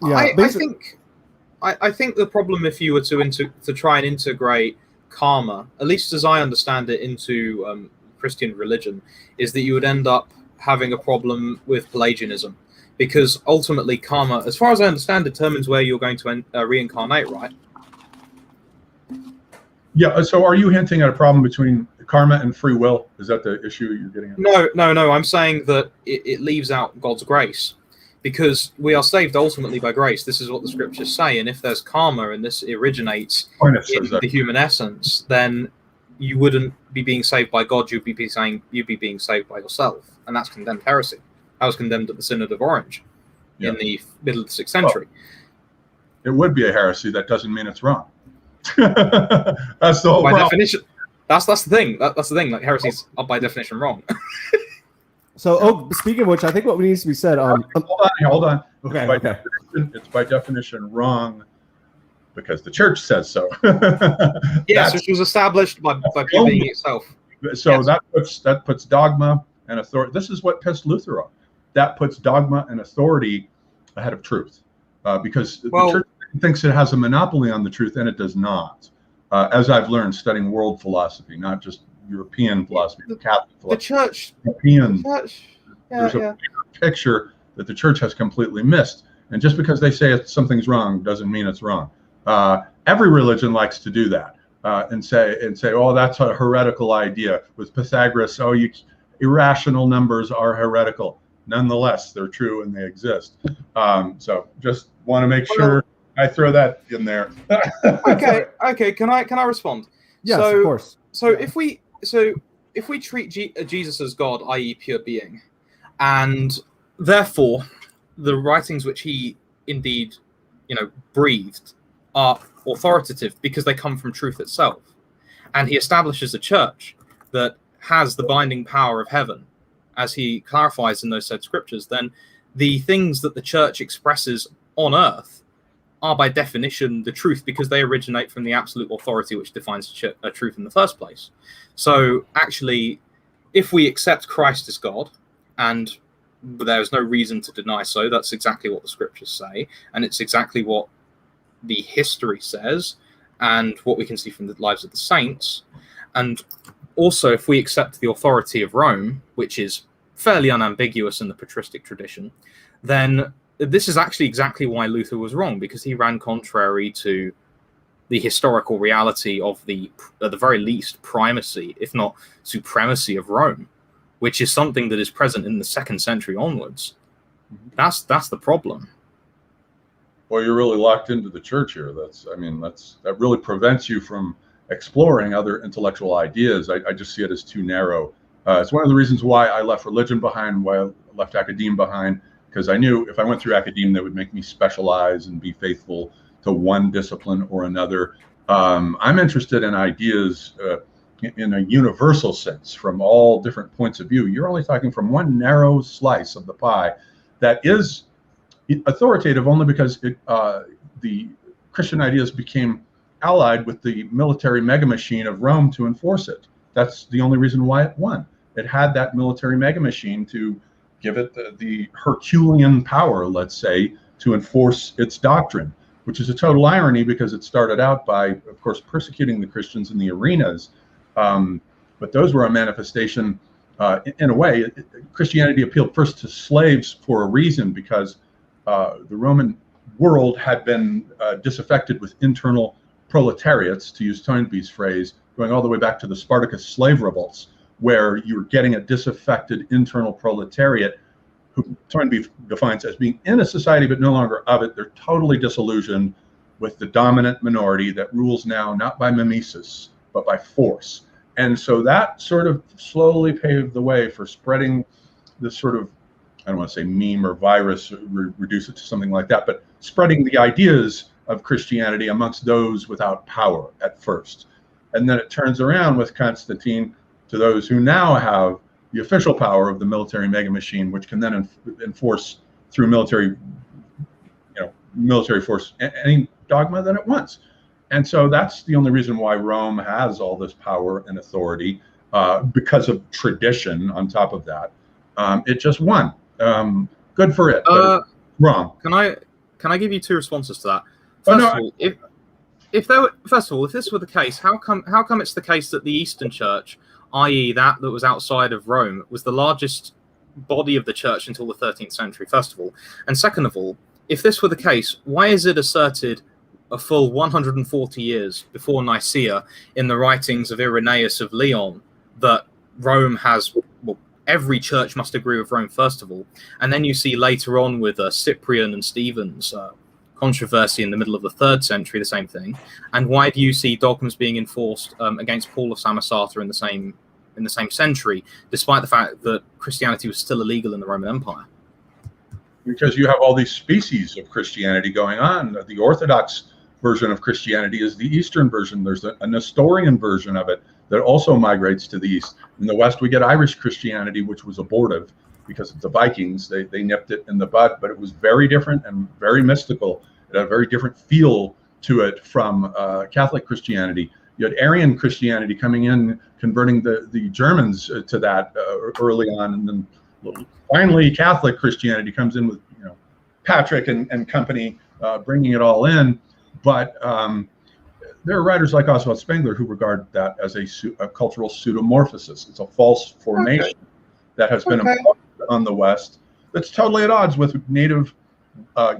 Yeah, I think the problem, if you were to try and integrate karma, at least as I understand it, into Christian religion, is that you would end up having a problem with Pelagianism, because ultimately karma, as far as I understand, determines where you're going to reincarnate, right? Yeah, so are you hinting at a problem between karma and free will? Is that the issue you're getting at? No, I'm saying that it leaves out God's grace, because we are saved ultimately by grace. This is what the scriptures say, and if there's karma and this originates in the human essence, then you wouldn't be being saved by God. You'd be being saved by yourself, and that's condemned heresy. That was condemned at the Synod of Orange in the middle of the 6th century. Well, it would be a heresy. That doesn't mean it's wrong. That's the whole by problem. definition. That's the thing. That's the thing. Like, heresies are by definition wrong. So, speaking of which, I think what needs to be said. Hold on. Okay. It's by definition wrong because the church says so. Yes, which was established by people being itself. So yes. that puts dogma and authority. This is what pissed Luther off. That puts dogma and authority ahead of truth, because the church thinks it has a monopoly on the truth, and it does not. As I've learned studying world philosophy, not just European philosophy, Catholic philosophy. The church. There's a picture that the church has completely missed. And just because they say something's wrong doesn't mean it's wrong. Every religion likes to do that and say, oh, that's a heretical idea. With Pythagoras, irrational numbers are heretical. Nonetheless, they're true and they exist. So just want to make sure I throw that in there. Okay. Can I respond? Yes, of course. So if we treat Jesus as God, i.e., pure being, and therefore the writings which he indeed, breathed are authoritative because they come from truth itself, and he establishes a church that has the binding power of heaven, as he clarifies in those said scriptures, then the things that the church expresses on earth are by definition the truth because they originate from the absolute authority which defines a truth in the first place. So actually, if we accept Christ as God, and there's no reason to deny so, that's exactly what the scriptures say, and it's exactly what the history says, and what we can see from the lives of the saints. And also, if we accept the authority of Rome, which is fairly unambiguous in the patristic tradition, then this is actually exactly why Luther was wrong, because he ran contrary to the historical reality of at the very least, primacy, if not supremacy of Rome, which is something that is present in the 2nd century onwards. That's the problem. Well, you're really locked into the church here. That really prevents you from exploring other intellectual ideas. I just see it as too narrow. It's one of the reasons why I left religion behind, why I left academe behind, because I knew if I went through academe, that would make me specialize and be faithful to one discipline or another. I'm interested in ideas in a universal sense from all different points of view. You're only talking from one narrow slice of the pie that is authoritative only because the Christian ideas became allied with the military mega machine of Rome to enforce it. That's the only reason why it won. It had that military mega machine to give it the Herculean power, let's say, to enforce its doctrine, which is a total irony because it started out by, of course, persecuting the Christians in the arenas. But those were a manifestation, in a way. Christianity appealed first to slaves for a reason, because the Roman world had been disaffected with internal proletariats, to use Toynbee's phrase, going all the way back to the Spartacus slave revolts, where you were getting a disaffected internal proletariat who Toynbee defines as being in a society but no longer of it. They're totally disillusioned with the dominant minority that rules now not by mimesis but by force. And so that sort of slowly paved the way for spreading this sort of, I don't want to say meme or virus, reduce it to something like that, but spreading the ideas of Christianity amongst those without power at first. And then it turns around with Constantine to those who now have the official power of the military mega machine, which can then enforce through military force any dogma that it wants. And so that's the only reason why Rome has all this power and authority, because of tradition. On top of that, it just won. Good for it, but it's wrong. Can I give you two responses to that? First of all, if this were the case, how come it's the case that the Eastern Church, i.e. that was outside of Rome, was the largest body of the church until the 13th century, first of all? And second of all, if this were the case, why is it asserted a full 140 years before Nicaea in the writings of Irenaeus of Lyon that Rome has, every church must agree with Rome, first of all, and then you see later on with Cyprian and Stephen's controversy in the middle of the 3rd century, the same thing? And why do you see dogmas being enforced against Paul of Samosata in the same century, despite the fact that Christianity was still illegal in the Roman Empire? Because you have all these species of Christianity going on. The Orthodox version of Christianity is the Eastern version. There's a Nestorian version of it that also migrates to the East. In the West, we get Irish Christianity, which was abortive because of the Vikings. They nipped it in the bud, but it was very different and very mystical. It had a very different feel to it from Catholic Christianity. You had Arian Christianity coming in, converting the Germans to that early on, and then finally Catholic Christianity comes in with Patrick and company bringing it all in. But there are writers like Oswald Spengler who regard that as a cultural pseudomorphosis. It's a false formation that has been imposed on the West that's totally at odds with native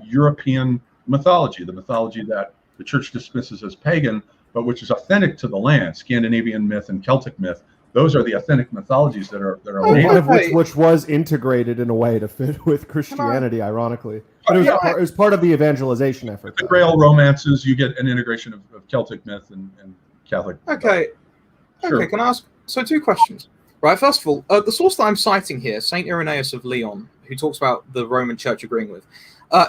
European mythology, the mythology that the church dismisses as pagan, but which is authentic to the land. Scandinavian myth and Celtic myth, those are the authentic mythologies that are one of which was integrated in a way to fit with Christianity, ironically. But it was part of the evangelization effort. The Grail romances, you get an integration of Celtic myth and Catholic. Okay. Sure. Okay, can I ask? So 2 questions. Right, first of all, the source that I'm citing here, St. Irenaeus of Lyon, who talks about the Roman Church agreeing with,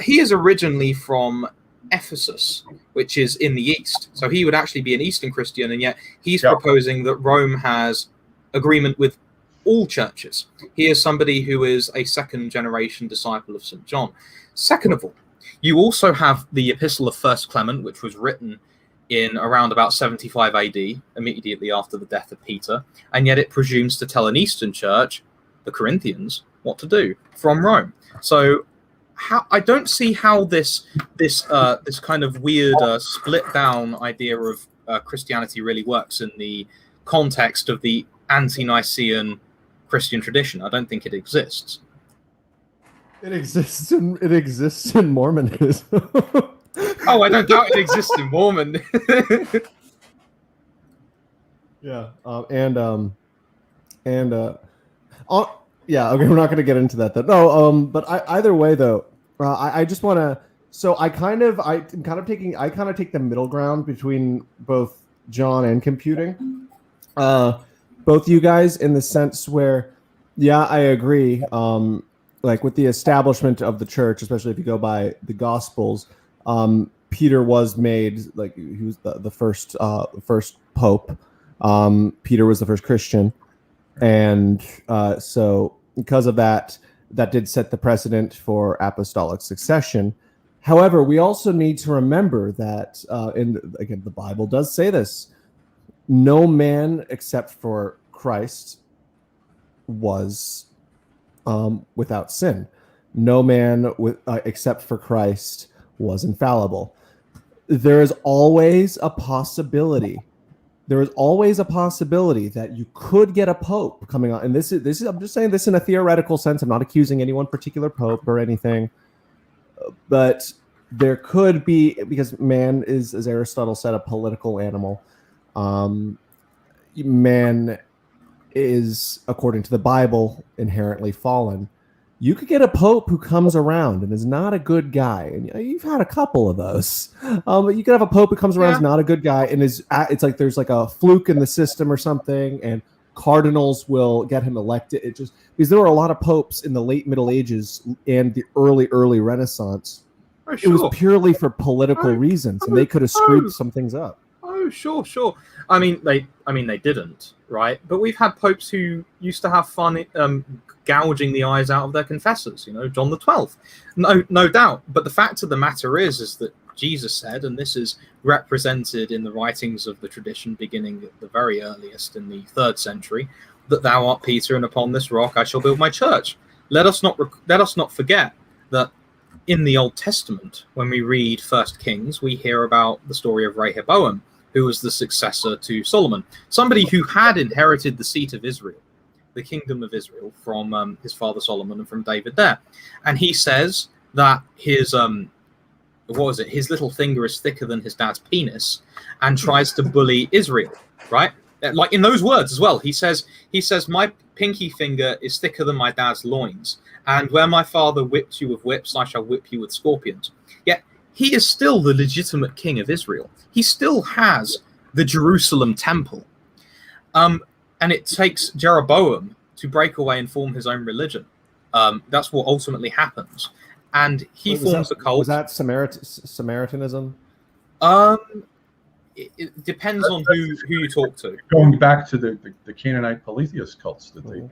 he is originally from Ephesus, which is in the East. So he would actually be an Eastern Christian, and yet he's proposing that Rome has agreement with all churches. He is somebody who is a 2nd-generation disciple of St. John. Second of all, you also have the Epistle of 1 Clement, which was written in around about 75 AD, immediately after the death of Peter, and yet it presumes to tell an Eastern church, the Corinthians, what to do from Rome. So I don't see how this kind of weird split down idea of Christianity really works in the context of the ante-Nicene Christian tradition. I don't think it exists. It exists in Mormonism. Oh, I don't doubt it exists in Mormon. Yeah, yeah. Okay, we're not going to get into that though. No, but either way though, I just want to. So I kind of take the middle ground between both John and computing. Both you guys in the sense where, yeah, I agree. Like with the establishment of the church, especially if you go by the Gospels, Peter was made like he was the first pope. Peter was the first Christian, and so because of that did set the precedent for apostolic succession. However, we also need to remember that, again, the Bible does say this: no man except for Christ was without sin. No man except for Christ was infallible. There is always a possibility. There is always a possibility that you could get a pope coming on, and this is. I'm just saying this in a theoretical sense. I'm not accusing any one particular pope or anything, but there could be, because man is, as Aristotle said, a political animal. Man is, according to the Bible, inherently fallen. You could get a pope who comes around and is not a good guy, and you've had a couple of those. But you could have a pope who comes around, is not a good guy, and it's like there's like a fluke in the system or something, and cardinals will get him elected. It just because there were a lot of popes in the late Middle Ages and the early Renaissance. Oh, sure. It was purely for political reasons, and they could have screwed some things up. Oh, sure. I mean, they didn't, right? But we've had popes who used to have fun gouging the eyes out of their confessors. John the 12th, no doubt. But the fact of the matter is that Jesus said, and this is represented in the writings of the tradition beginning at the very earliest in the 3rd century, that thou art Peter, and upon this rock I shall build my church. Let us not forget that in the Old Testament, when we read 1 Kings, we hear about the story of Rehoboam, who was the successor to Solomon, somebody who had inherited the seat of Israel, the kingdom of Israel, from his father Solomon and from David there. And he says that his little finger is thicker than his dad's penis, and tries to bully Israel, right? Like in those words as well. He says, my pinky finger is thicker than my dad's loins, and where my father whipped you with whips, I shall whip you with scorpions. Yet he is still the legitimate king of Israel. He still has the Jerusalem temple. And it takes Jeroboam to break away and form his own religion. That's what ultimately happens. And he forms a cult. Was that Samaritanism? It depends on who you talk to. Going back to the Canaanite polytheist cults that they.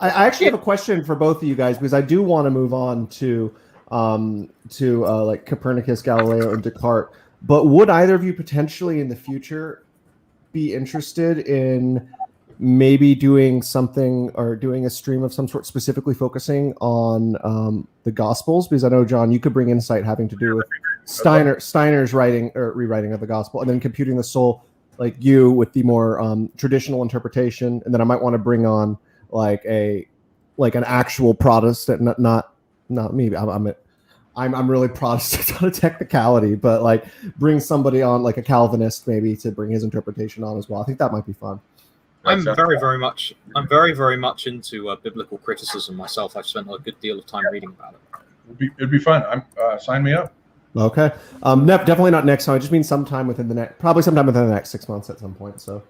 I actually have a question for both of you guys, because I do want to move on to like Copernicus, Galileo, and Descartes. But would either of you potentially in the future be interested in maybe doing something or doing a stream of some sort specifically focusing on the Gospels? Because I know, John, you could bring insight having to do with Steiner's writing or rewriting of the Gospel, and then computing the soul, like you, with the more traditional interpretation. And then I might want to bring on like an actual Protestant, not me. I'm really Protestant on a technicality, but like bring somebody on like a Calvinist maybe to bring his interpretation on as well. I think that might be fun. I'm very, very much into biblical criticism myself. I've spent a good deal of time reading about it. It'd be fun. Sign me up. Okay. Definitely not next time. I just mean sometime within the next 6 months at some point. So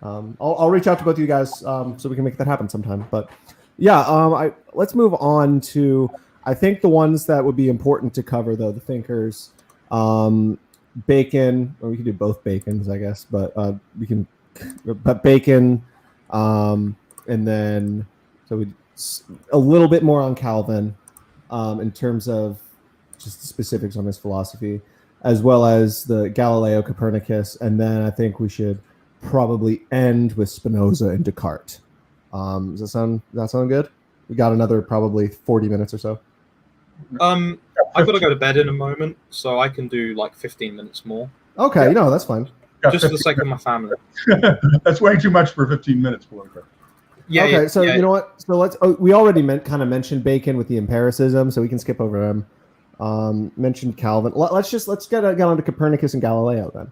I'll reach out to both of you guys so we can make that happen sometime. But yeah, let's move on to, I think, the ones that would be important to cover, though, the thinkers. Bacon, or we can do both Bacons, I guess, but Bacon, and then a little bit more on Calvin in terms of just the specifics on his philosophy, as well as the Galileo, Copernicus, and then I think we should probably end with Spinoza and Descartes. Does that sound good? We got another probably 40 minutes or so. I've got to go to bed in a moment, so I can do like 15 minutes more. Okay, no, that's fine. Just for the sake of my family. That's way too much for 15 minutes, Blanca. Yeah. Okay, so you know what? So let's. We already mentioned Bacon with the empiricism, so we can skip over him. Mentioned Calvin. Let's get on to Copernicus and Galileo then.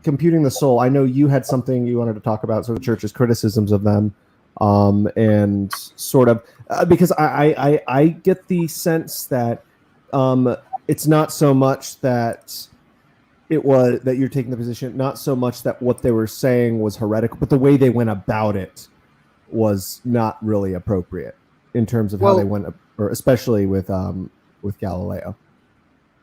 Computing the soul. I know you had something you wanted to talk about, sort of the church's criticisms of them, and sort of because I get the sense that it's not so much that it was that you're taking the position, not so much that what they were saying was heretical, but the way they went about it was not really appropriate in terms of how they went, or especially with Galileo.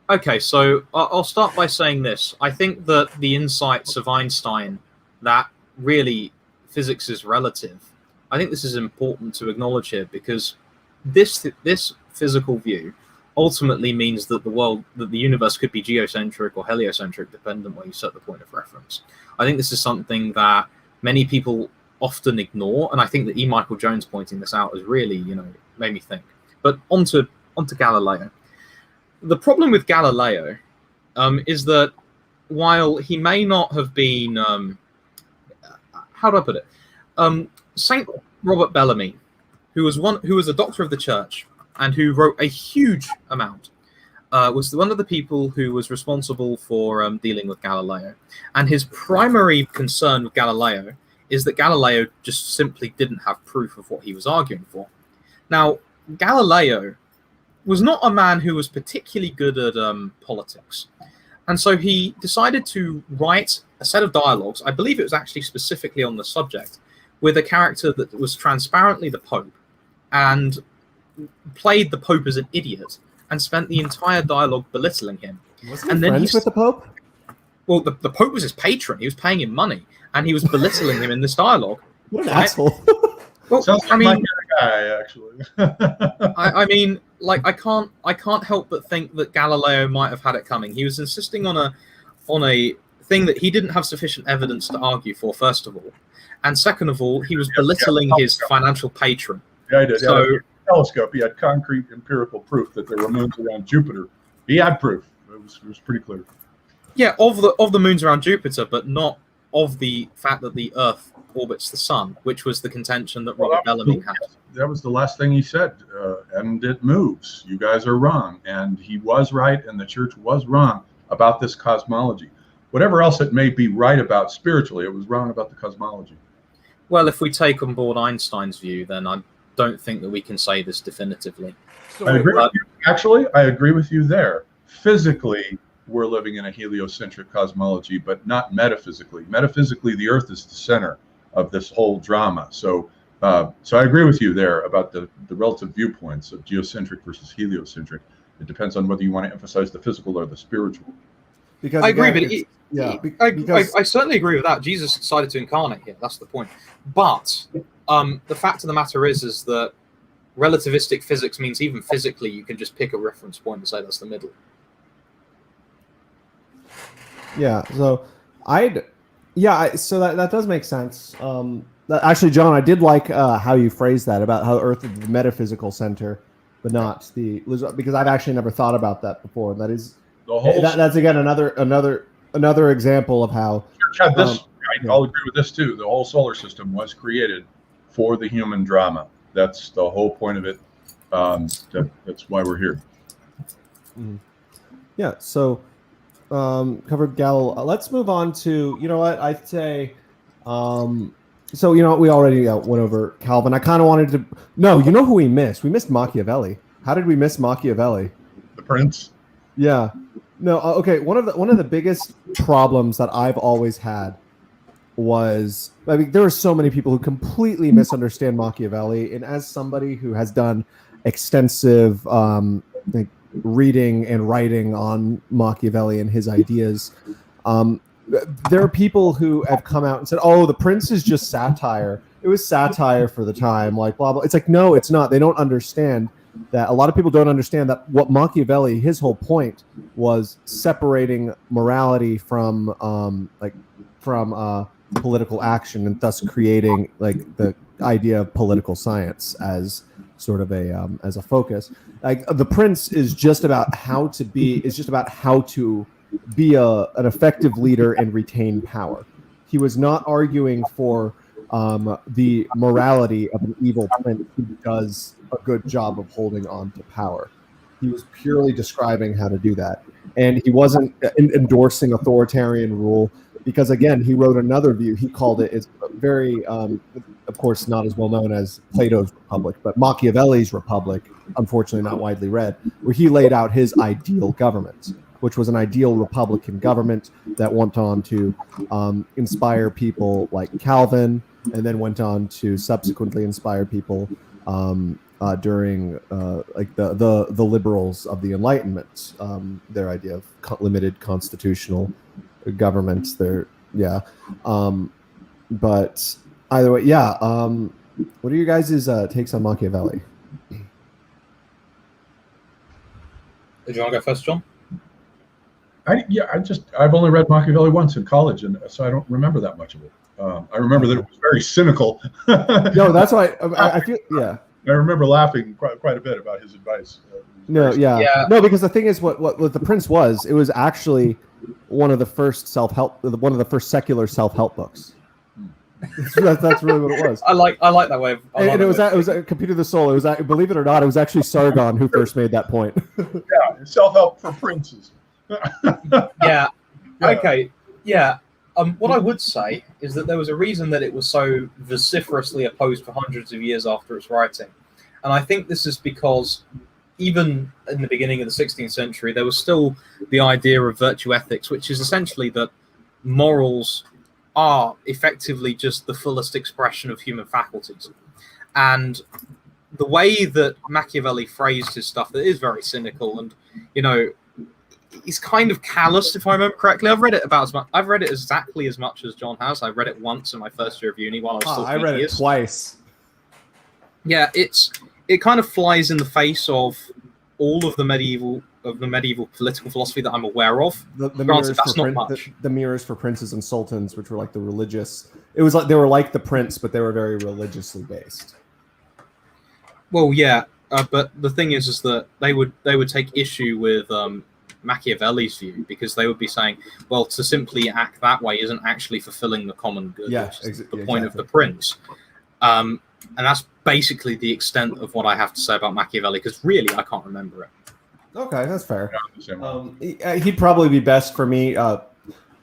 Okay, so I'll start by saying this. I think that the insights of Einstein, that really physics is relative, I think this is important to acknowledge here, because this physical view ultimately means that the universe could be geocentric or heliocentric, depending on where you set the point of reference. I think this is something that many people often ignore, and I think that E. Michael Jones pointing this out has really, made me think. But onto Galileo. The problem with Galileo is that while he may not have been, how do I put it? Saint Robert Bellamy, who was a doctor of the church and who wrote a huge amount, was one of the people who was responsible for dealing with Galileo. And his primary concern with Galileo is that Galileo just simply didn't have proof of what he was arguing for. Now, Galileo was not a man who was particularly good at politics. And so he decided to write a set of dialogues, I believe it was actually specifically on the subject, with a character that was transparently the Pope, and played the Pope as an idiot, and spent the entire dialogue belittling him. Wasn't he friends with the Pope? Well, the Pope was his patron. He was paying him money, and he was belittling him in this dialogue. What an asshole. Well, sounds like my guy, actually. I mean, like, I can't help but think that Galileo might have had it coming. He was insisting on a thing that he didn't have sufficient evidence to argue for, first of all, and second of all, he was belittling his financial patron. Yeah, he did. So, yeah, telescope. He had concrete empirical proof that there were moons around Jupiter. He had proof. It was pretty clear. Yeah, of the moons around Jupiter, but not of the fact that the Earth orbits the sun, which was the contention that Robert Bellamy had. That was the last thing he said, and it moves. You guys are wrong. And he was right, and the church was wrong about this cosmology. Whatever else it may be right about spiritually, it was wrong about the cosmology. Well, if we take on board Einstein's view, then I don't think that we can say this definitively. I agree with you. Actually, I agree with you there. physically we're living in a heliocentric cosmology, but not metaphysically. Metaphysically, the Earth is the center of this whole drama. So I agree with you there about the relative viewpoints of geocentric versus heliocentric. It depends on whether you want to emphasize the physical or the spiritual. Because I agree, again, but I certainly agree with that. Jesus decided to incarnate here. That's the point. But the fact of the matter is that relativistic physics means even physically you can just pick a reference point and say that's the middle. Yeah. So so that does make sense. Actually, John, I did like how you phrased that about how Earth is the metaphysical center, but not because I've actually never thought about that before. That is that's again another example of how I'll agree with this too. The whole solar system was created for the human drama. That's the whole point of it. That's why we're here. Mm-hmm. Yeah. So covered Gal. Let's move on to I'd say. So we already went over Calvin. I kind of wanted to. No, you know who we missed? We missed Machiavelli. How did we miss Machiavelli? The Prince. Yeah. No. Okay. One of the biggest problems that I've always had was, I mean, there are so many people who completely misunderstand Machiavelli, and as somebody who has done extensive reading and writing on Machiavelli and his ideas, there are people who have come out and said, "Oh, The Prince is just satire. It was satire for the time, like blah blah." It's like, no, it's not. They don't understand that. A lot of people don't understand that what Machiavelli, his whole point was separating morality from political action, and thus creating like the idea of political science as sort of as a focus. Like The Prince is just about how to be an effective leader and retain power. He was not arguing for the morality of an evil prince who does a good job of holding on to power. He was purely describing how to do that. And he wasn't endorsing authoritarian rule because, again, he wrote another view. He called it very, of course, not as well known as Plato's Republic, but Machiavelli's Republic, unfortunately not widely read, where he laid out his ideal government, which was an ideal Republican government that went on to inspire people like Calvin, and then went on to subsequently inspire people during like the liberals of the Enlightenment, their idea of limited constitutional government. But either way, what are you guys' takes on Machiavelli? Do you want to go first, John? I've only read Machiavelli once in college, and so I don't remember that much of it. I remember that it was very cynical. No, that's why I feel. Yeah, I remember laughing quite a bit about his advice. No, because the thing is, what The Prince was, it was actually one of the first secular self-help books. That's really what it was. I like that way. And it was a Computer of the Soul. It was, believe it or not, it was actually Sargon who first made that point. Yeah, self-help for princes. Yeah. Okay. Yeah. What I would say is that there was a reason that it was so vociferously opposed for hundreds of years after its writing. And I think this is because even in the beginning of the 16th century, there was still the idea of virtue ethics, which is essentially that morals are effectively just the fullest expression of human faculties. And the way that Machiavelli phrased his stuff, that is very cynical and, he's kind of callous, if I remember correctly. I've read it exactly as much as John has. I read it once in my first year of uni while I was still. I read it twice. Yeah, it kind of flies in the face of all of the medieval political philosophy that I'm aware of. The mirrors for princes and sultans, which were like the religious. It was like they were like the Prince, but they were very religiously based. Well, yeah, but the thing is that they would take issue with Machiavelli's view, because they would be saying, well, to simply act that way isn't actually fulfilling the common good. Yeah, the point of the Prince. And that's basically the extent of what I have to say about Machiavelli, because really I can't remember it. Okay, that's fair. He'd probably be best for me.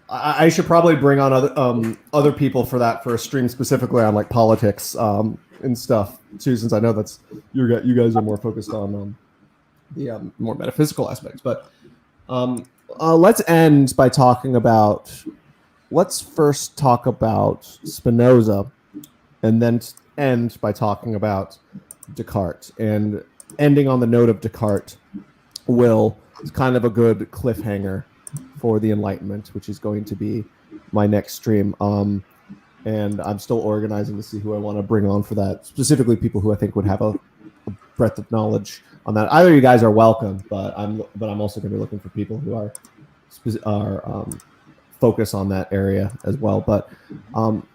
I should probably bring on other people for a stream specifically on like politics and stuff too, since I know that's you guys are more focused on the more metaphysical aspects. But Let's end by talking about. Let's first talk about Spinoza, and then end by talking about Descartes. And ending on the note of Descartes is kind of a good cliffhanger for the Enlightenment, which is going to be my next stream. And I'm still organizing to see who I want to bring on for that. Specifically, people who I think would have a breadth of knowledge on that. Either of you guys are welcome, but I'm also going to be looking for people who are focus on that area as well. But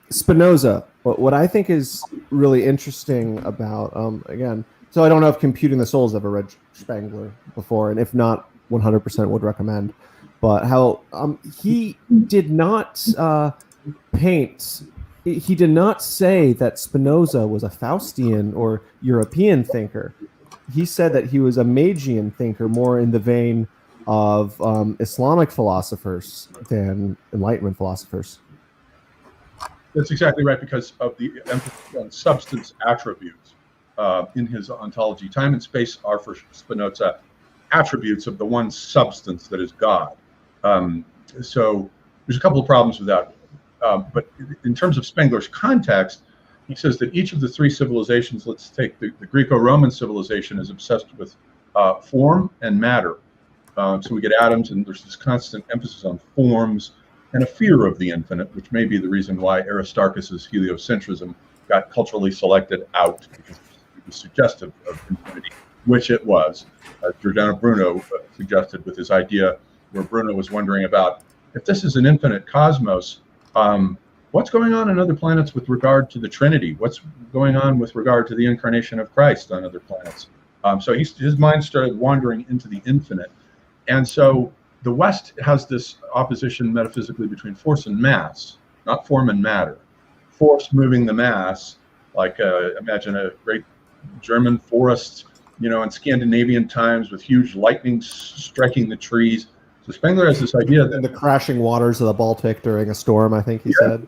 Spinoza, what I think is really interesting about again. So I don't know if Computing the Soul's ever read Spengler before, and if not, 100% would recommend. But how he did not paint. He did not say that Spinoza was a Faustian or European thinker. He said that he was a Magian thinker, more in the vein of Islamic philosophers than Enlightenment philosophers. That's exactly right, because of the emphasis on substance attributes in his ontology. Time and space are for Spinoza attributes of the one substance that is God. So there's a couple of problems with that. But in terms of Spengler's context, he says that each of the three civilizations, let's take the Greco-Roman civilization, is obsessed with form and matter. So we get atoms, and there's this constant emphasis on forms and a fear of the infinite, which may be the reason why Aristarchus's heliocentrism got culturally selected out, because it was suggestive of infinity, which it was. Giordano Bruno suggested with his idea, where Bruno was wondering about, if this is an infinite cosmos, what's going on other planets with regard to the Trinity? What's going on with regard to the incarnation of Christ on other planets? So his mind started wandering into the infinite. And so the West has this opposition metaphysically between force and mass, not form and matter. Force moving the mass, like imagine a great German forest, in Scandinavian times with huge lightning striking the trees. So Spengler has this idea that the crashing waters of the Baltic during a storm, I think he said.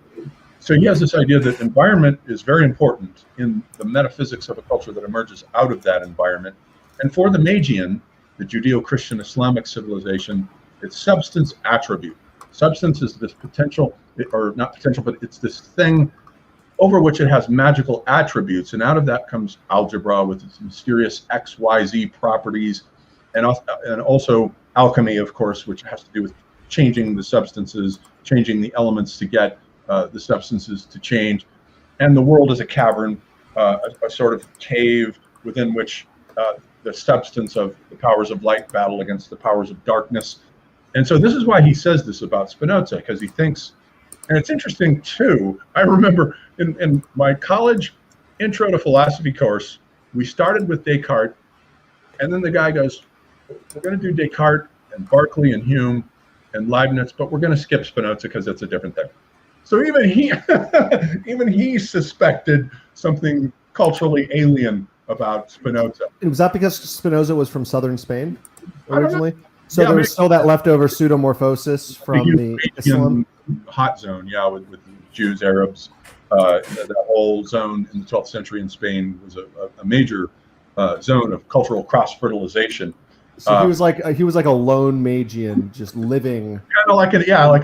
So he has this idea that environment is very important in the metaphysics of a culture that emerges out of that environment. And for the Magian, the Judeo-Christian Islamic civilization, it's substance attribute. Substance is this potential, or not potential, but it's this thing over which it has magical attributes. And out of that comes algebra with its mysterious X, Y, Z properties, and also alchemy, of course, which has to do with changing the substances, changing the elements to get the substances to change. And the world is a cavern, a sort of cave within which the substance of the powers of light battle against the powers of darkness. And so this is why he says this about Spinoza, because he thinks, and it's interesting too, I remember in my college intro to philosophy course, we started with Descartes, and then the guy goes, we're going to do Descartes and Berkeley and Hume and Leibniz, but we're going to skip Spinoza because it's a different thing. So even he suspected something culturally alien about Spinoza. Was that because Spinoza was from southern Spain originally? So there was still that leftover pseudomorphosis from the Islam hot zone, with the Jews, Arabs. That whole zone in the 12th century in Spain was a major zone of cultural cross-fertilization. So he was like a lone Magian, just living kind of like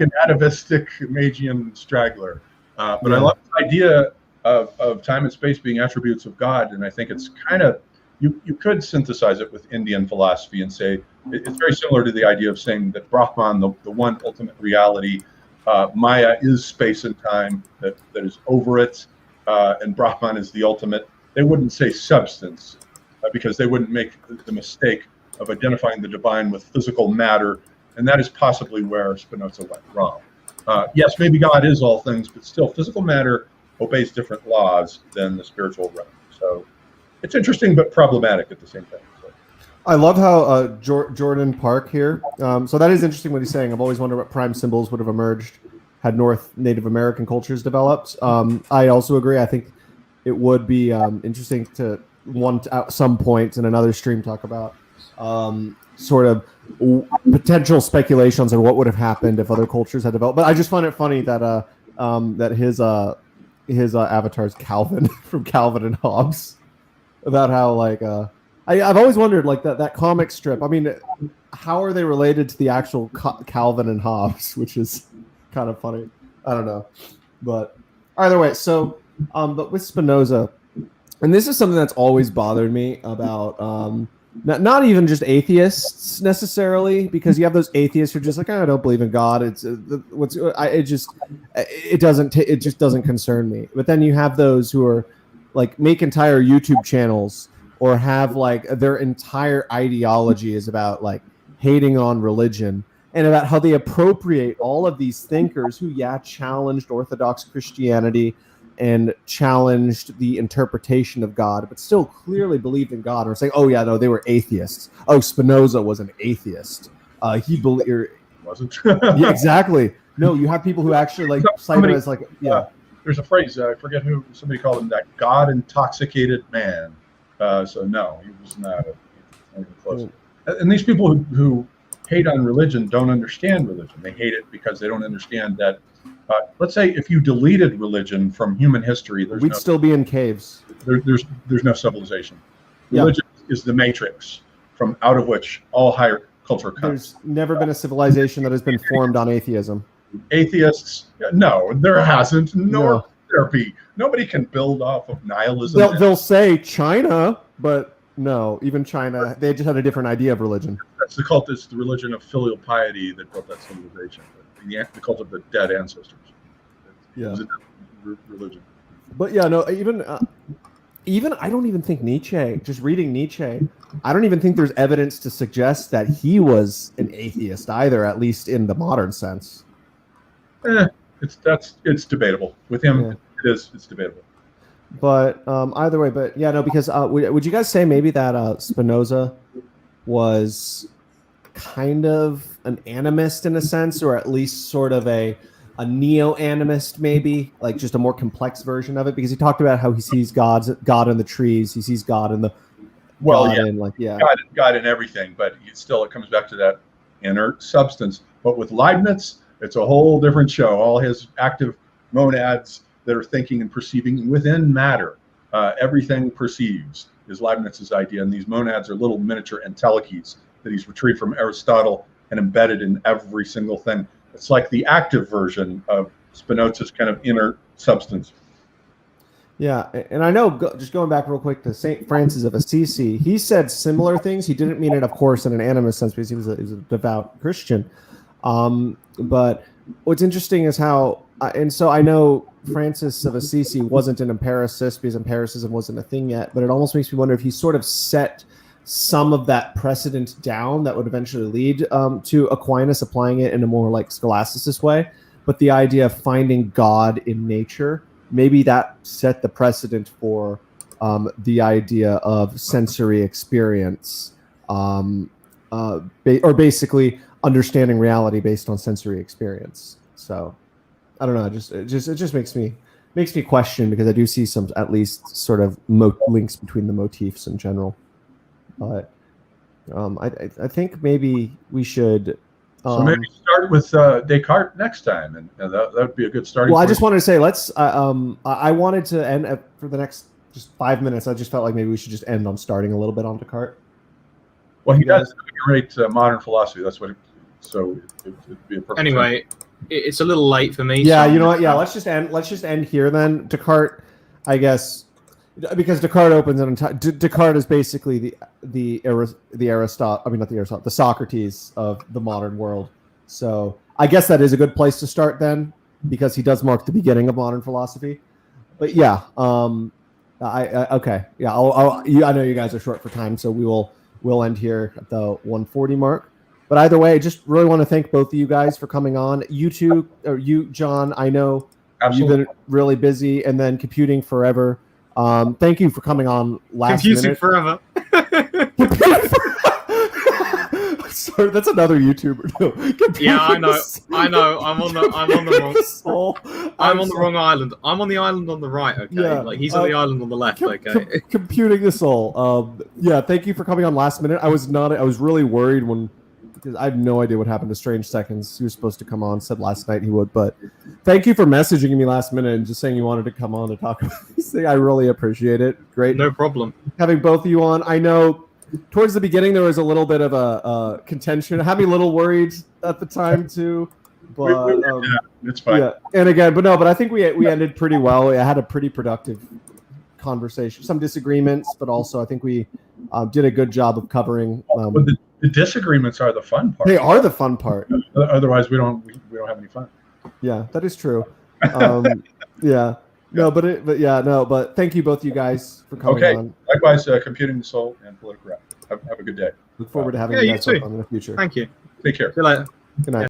an atavistic Magian straggler. But I love the idea of time and space being attributes of God, and I think it's kind of you could synthesize it with Indian philosophy and say it's very similar to the idea of saying that Brahman, the one ultimate reality, Maya is space and time that is over it, and Brahman is the ultimate. They wouldn't say substance because they wouldn't make the mistake of identifying the divine with physical matter, and that is possibly where Spinoza went wrong. Yes, maybe God is all things, but still physical matter obeys different laws than the spiritual realm. So it's interesting but problematic at the same time. So. I love how Jordan Park here. So that is interesting what he's saying. I've always wondered what prime symbols would have emerged had North Native American cultures developed. I also agree. I think it would be interesting to at some point in another stream talk about sort of potential speculations on what would have happened if other cultures had developed. But I just find it funny that that his avatar is Calvin from Calvin and Hobbes, about how I've always wondered, like that comic strip. I mean, how are they related to the actual Calvin and Hobbes, which is kind of funny. I don't know, but either way. So, but with Spinoza, and this is something that's always bothered me about not even just atheists necessarily, because you have those atheists who are just like, I don't believe in God. It just doesn't concern me. But then you have those who are like make entire YouTube channels or have like their entire ideology is about like hating on religion and about how they appropriate all of these thinkers who challenged Orthodox Christianity and challenged the interpretation of God, but still clearly believed in God, or saying, "Oh yeah, no, they were atheists. Oh, Spinoza was an atheist. He believed." Wasn't. Yeah, exactly. No, you have people who actually like cite it as like, yeah. There's a phrase, I forget who, somebody called him that God intoxicated man. So no, he was not even close. And these people who hate on religion don't understand religion. They hate it because they don't understand that. Let's say if you deleted religion from human history, We'd still be in caves. There's no civilization. Religion is the matrix from out of which all higher culture comes. There's never been a civilization that has been formed on atheism. Atheists, no, there hasn't. Nor there be. Nobody can build off of nihilism. They'll say China, but no, even China, they just had a different idea of religion. That's the cult. It's the religion of filial piety that built that civilization. The cult of the dead ancestors. It was a religion. But yeah, no, even I don't even think Nietzsche, just reading Nietzsche, I don't even think there's evidence to suggest that he was an atheist either, at least in the modern sense. It's debatable. With him, it's debatable. But either way, but yeah, no, because would you guys say maybe that Spinoza was kind of an animist in a sense, or at least sort of a neo-animist, maybe like just a more complex version of it, because he talked about how he sees God in the trees, he sees God in the God in everything, but it comes back to that inert substance. But with Leibniz, it's a whole different show. All his active monads that are thinking and perceiving within matter, everything perceives, is Leibniz's idea, and these monads are little miniature entelechies that he's retrieved from Aristotle and embedded in every single thing. It's like the active version of Spinoza's kind of inner substance. Yeah, and I know, just going back real quick to St. Francis of Assisi, he said similar things. He didn't mean it, of course, in an animist sense, because he was a devout Christian. But what's interesting is how, and so I know Francis of Assisi wasn't an empiricist because empiricism wasn't a thing yet, but it almost makes me wonder if he sort of set some of that precedent down that would eventually lead to Aquinas applying it in a more like scholasticist way. But the idea of finding God in nature, maybe that set the precedent for the idea of sensory experience, or basically understanding reality based on sensory experience. So I don't know. It just makes me question, because I do see some at least sort of links between the motifs in general. But I think maybe we should. So maybe start with Descartes next time, and that would be a good starting. Well, point. I just wanted to say I wanted to end for the next just 5 minutes. I just felt like maybe we should just end on starting a little bit on Descartes. Well, he does great modern philosophy. That's what. It'd be a perfect. Anyway, it's a little late for me. Yeah, so you know what? Yeah, let's just end here then. Descartes, I guess, because Descartes opens an entire. Descartes is basically the Aristotle. I mean, not the Aristotle, the Socrates of the modern world. So I guess that is a good place to start then, because he does mark the beginning of modern philosophy. But yeah, okay, yeah. I know you guys are short for time, so we'll end here at the 140 mark. But either way, I just really want to thank both of you guys for coming on. You two, or you, John, I know You've been really busy, and then computing forever. Thank you for coming on last minute. Forever. Sorry, that's another YouTuber. Yeah, I know. I'm on the wrong island. I'm on the island on the right. Okay, Yeah, like he's on the island on the left. Okay. Computing the soul. Yeah, thank you for coming on last minute. I was really worried because I have no idea what happened to Strange Seconds. He was supposed to come on, said last night he would, but thank you for messaging me last minute and just saying you wanted to come on to talk about this thing. I really appreciate it. Great. No problem. Having both of you on. I know towards the beginning there was a little bit of a contention. I had me a little worried at the time too, but it's fine. yeah. And again, but I think we ended pretty well. I had a pretty productive conversation. Some disagreements, but also I think we did a good job of covering. But the disagreements are the fun part. They are the fun part. Otherwise, we don't have any fun. Yeah, that is true. Yeah. No, but thank you both you guys for coming on. Likewise, Computing the Soul and Political Rap. Have a good day. Look forward to having Yeah, you you guys too. on in the future. Thank you. Take care. See you later. Good night.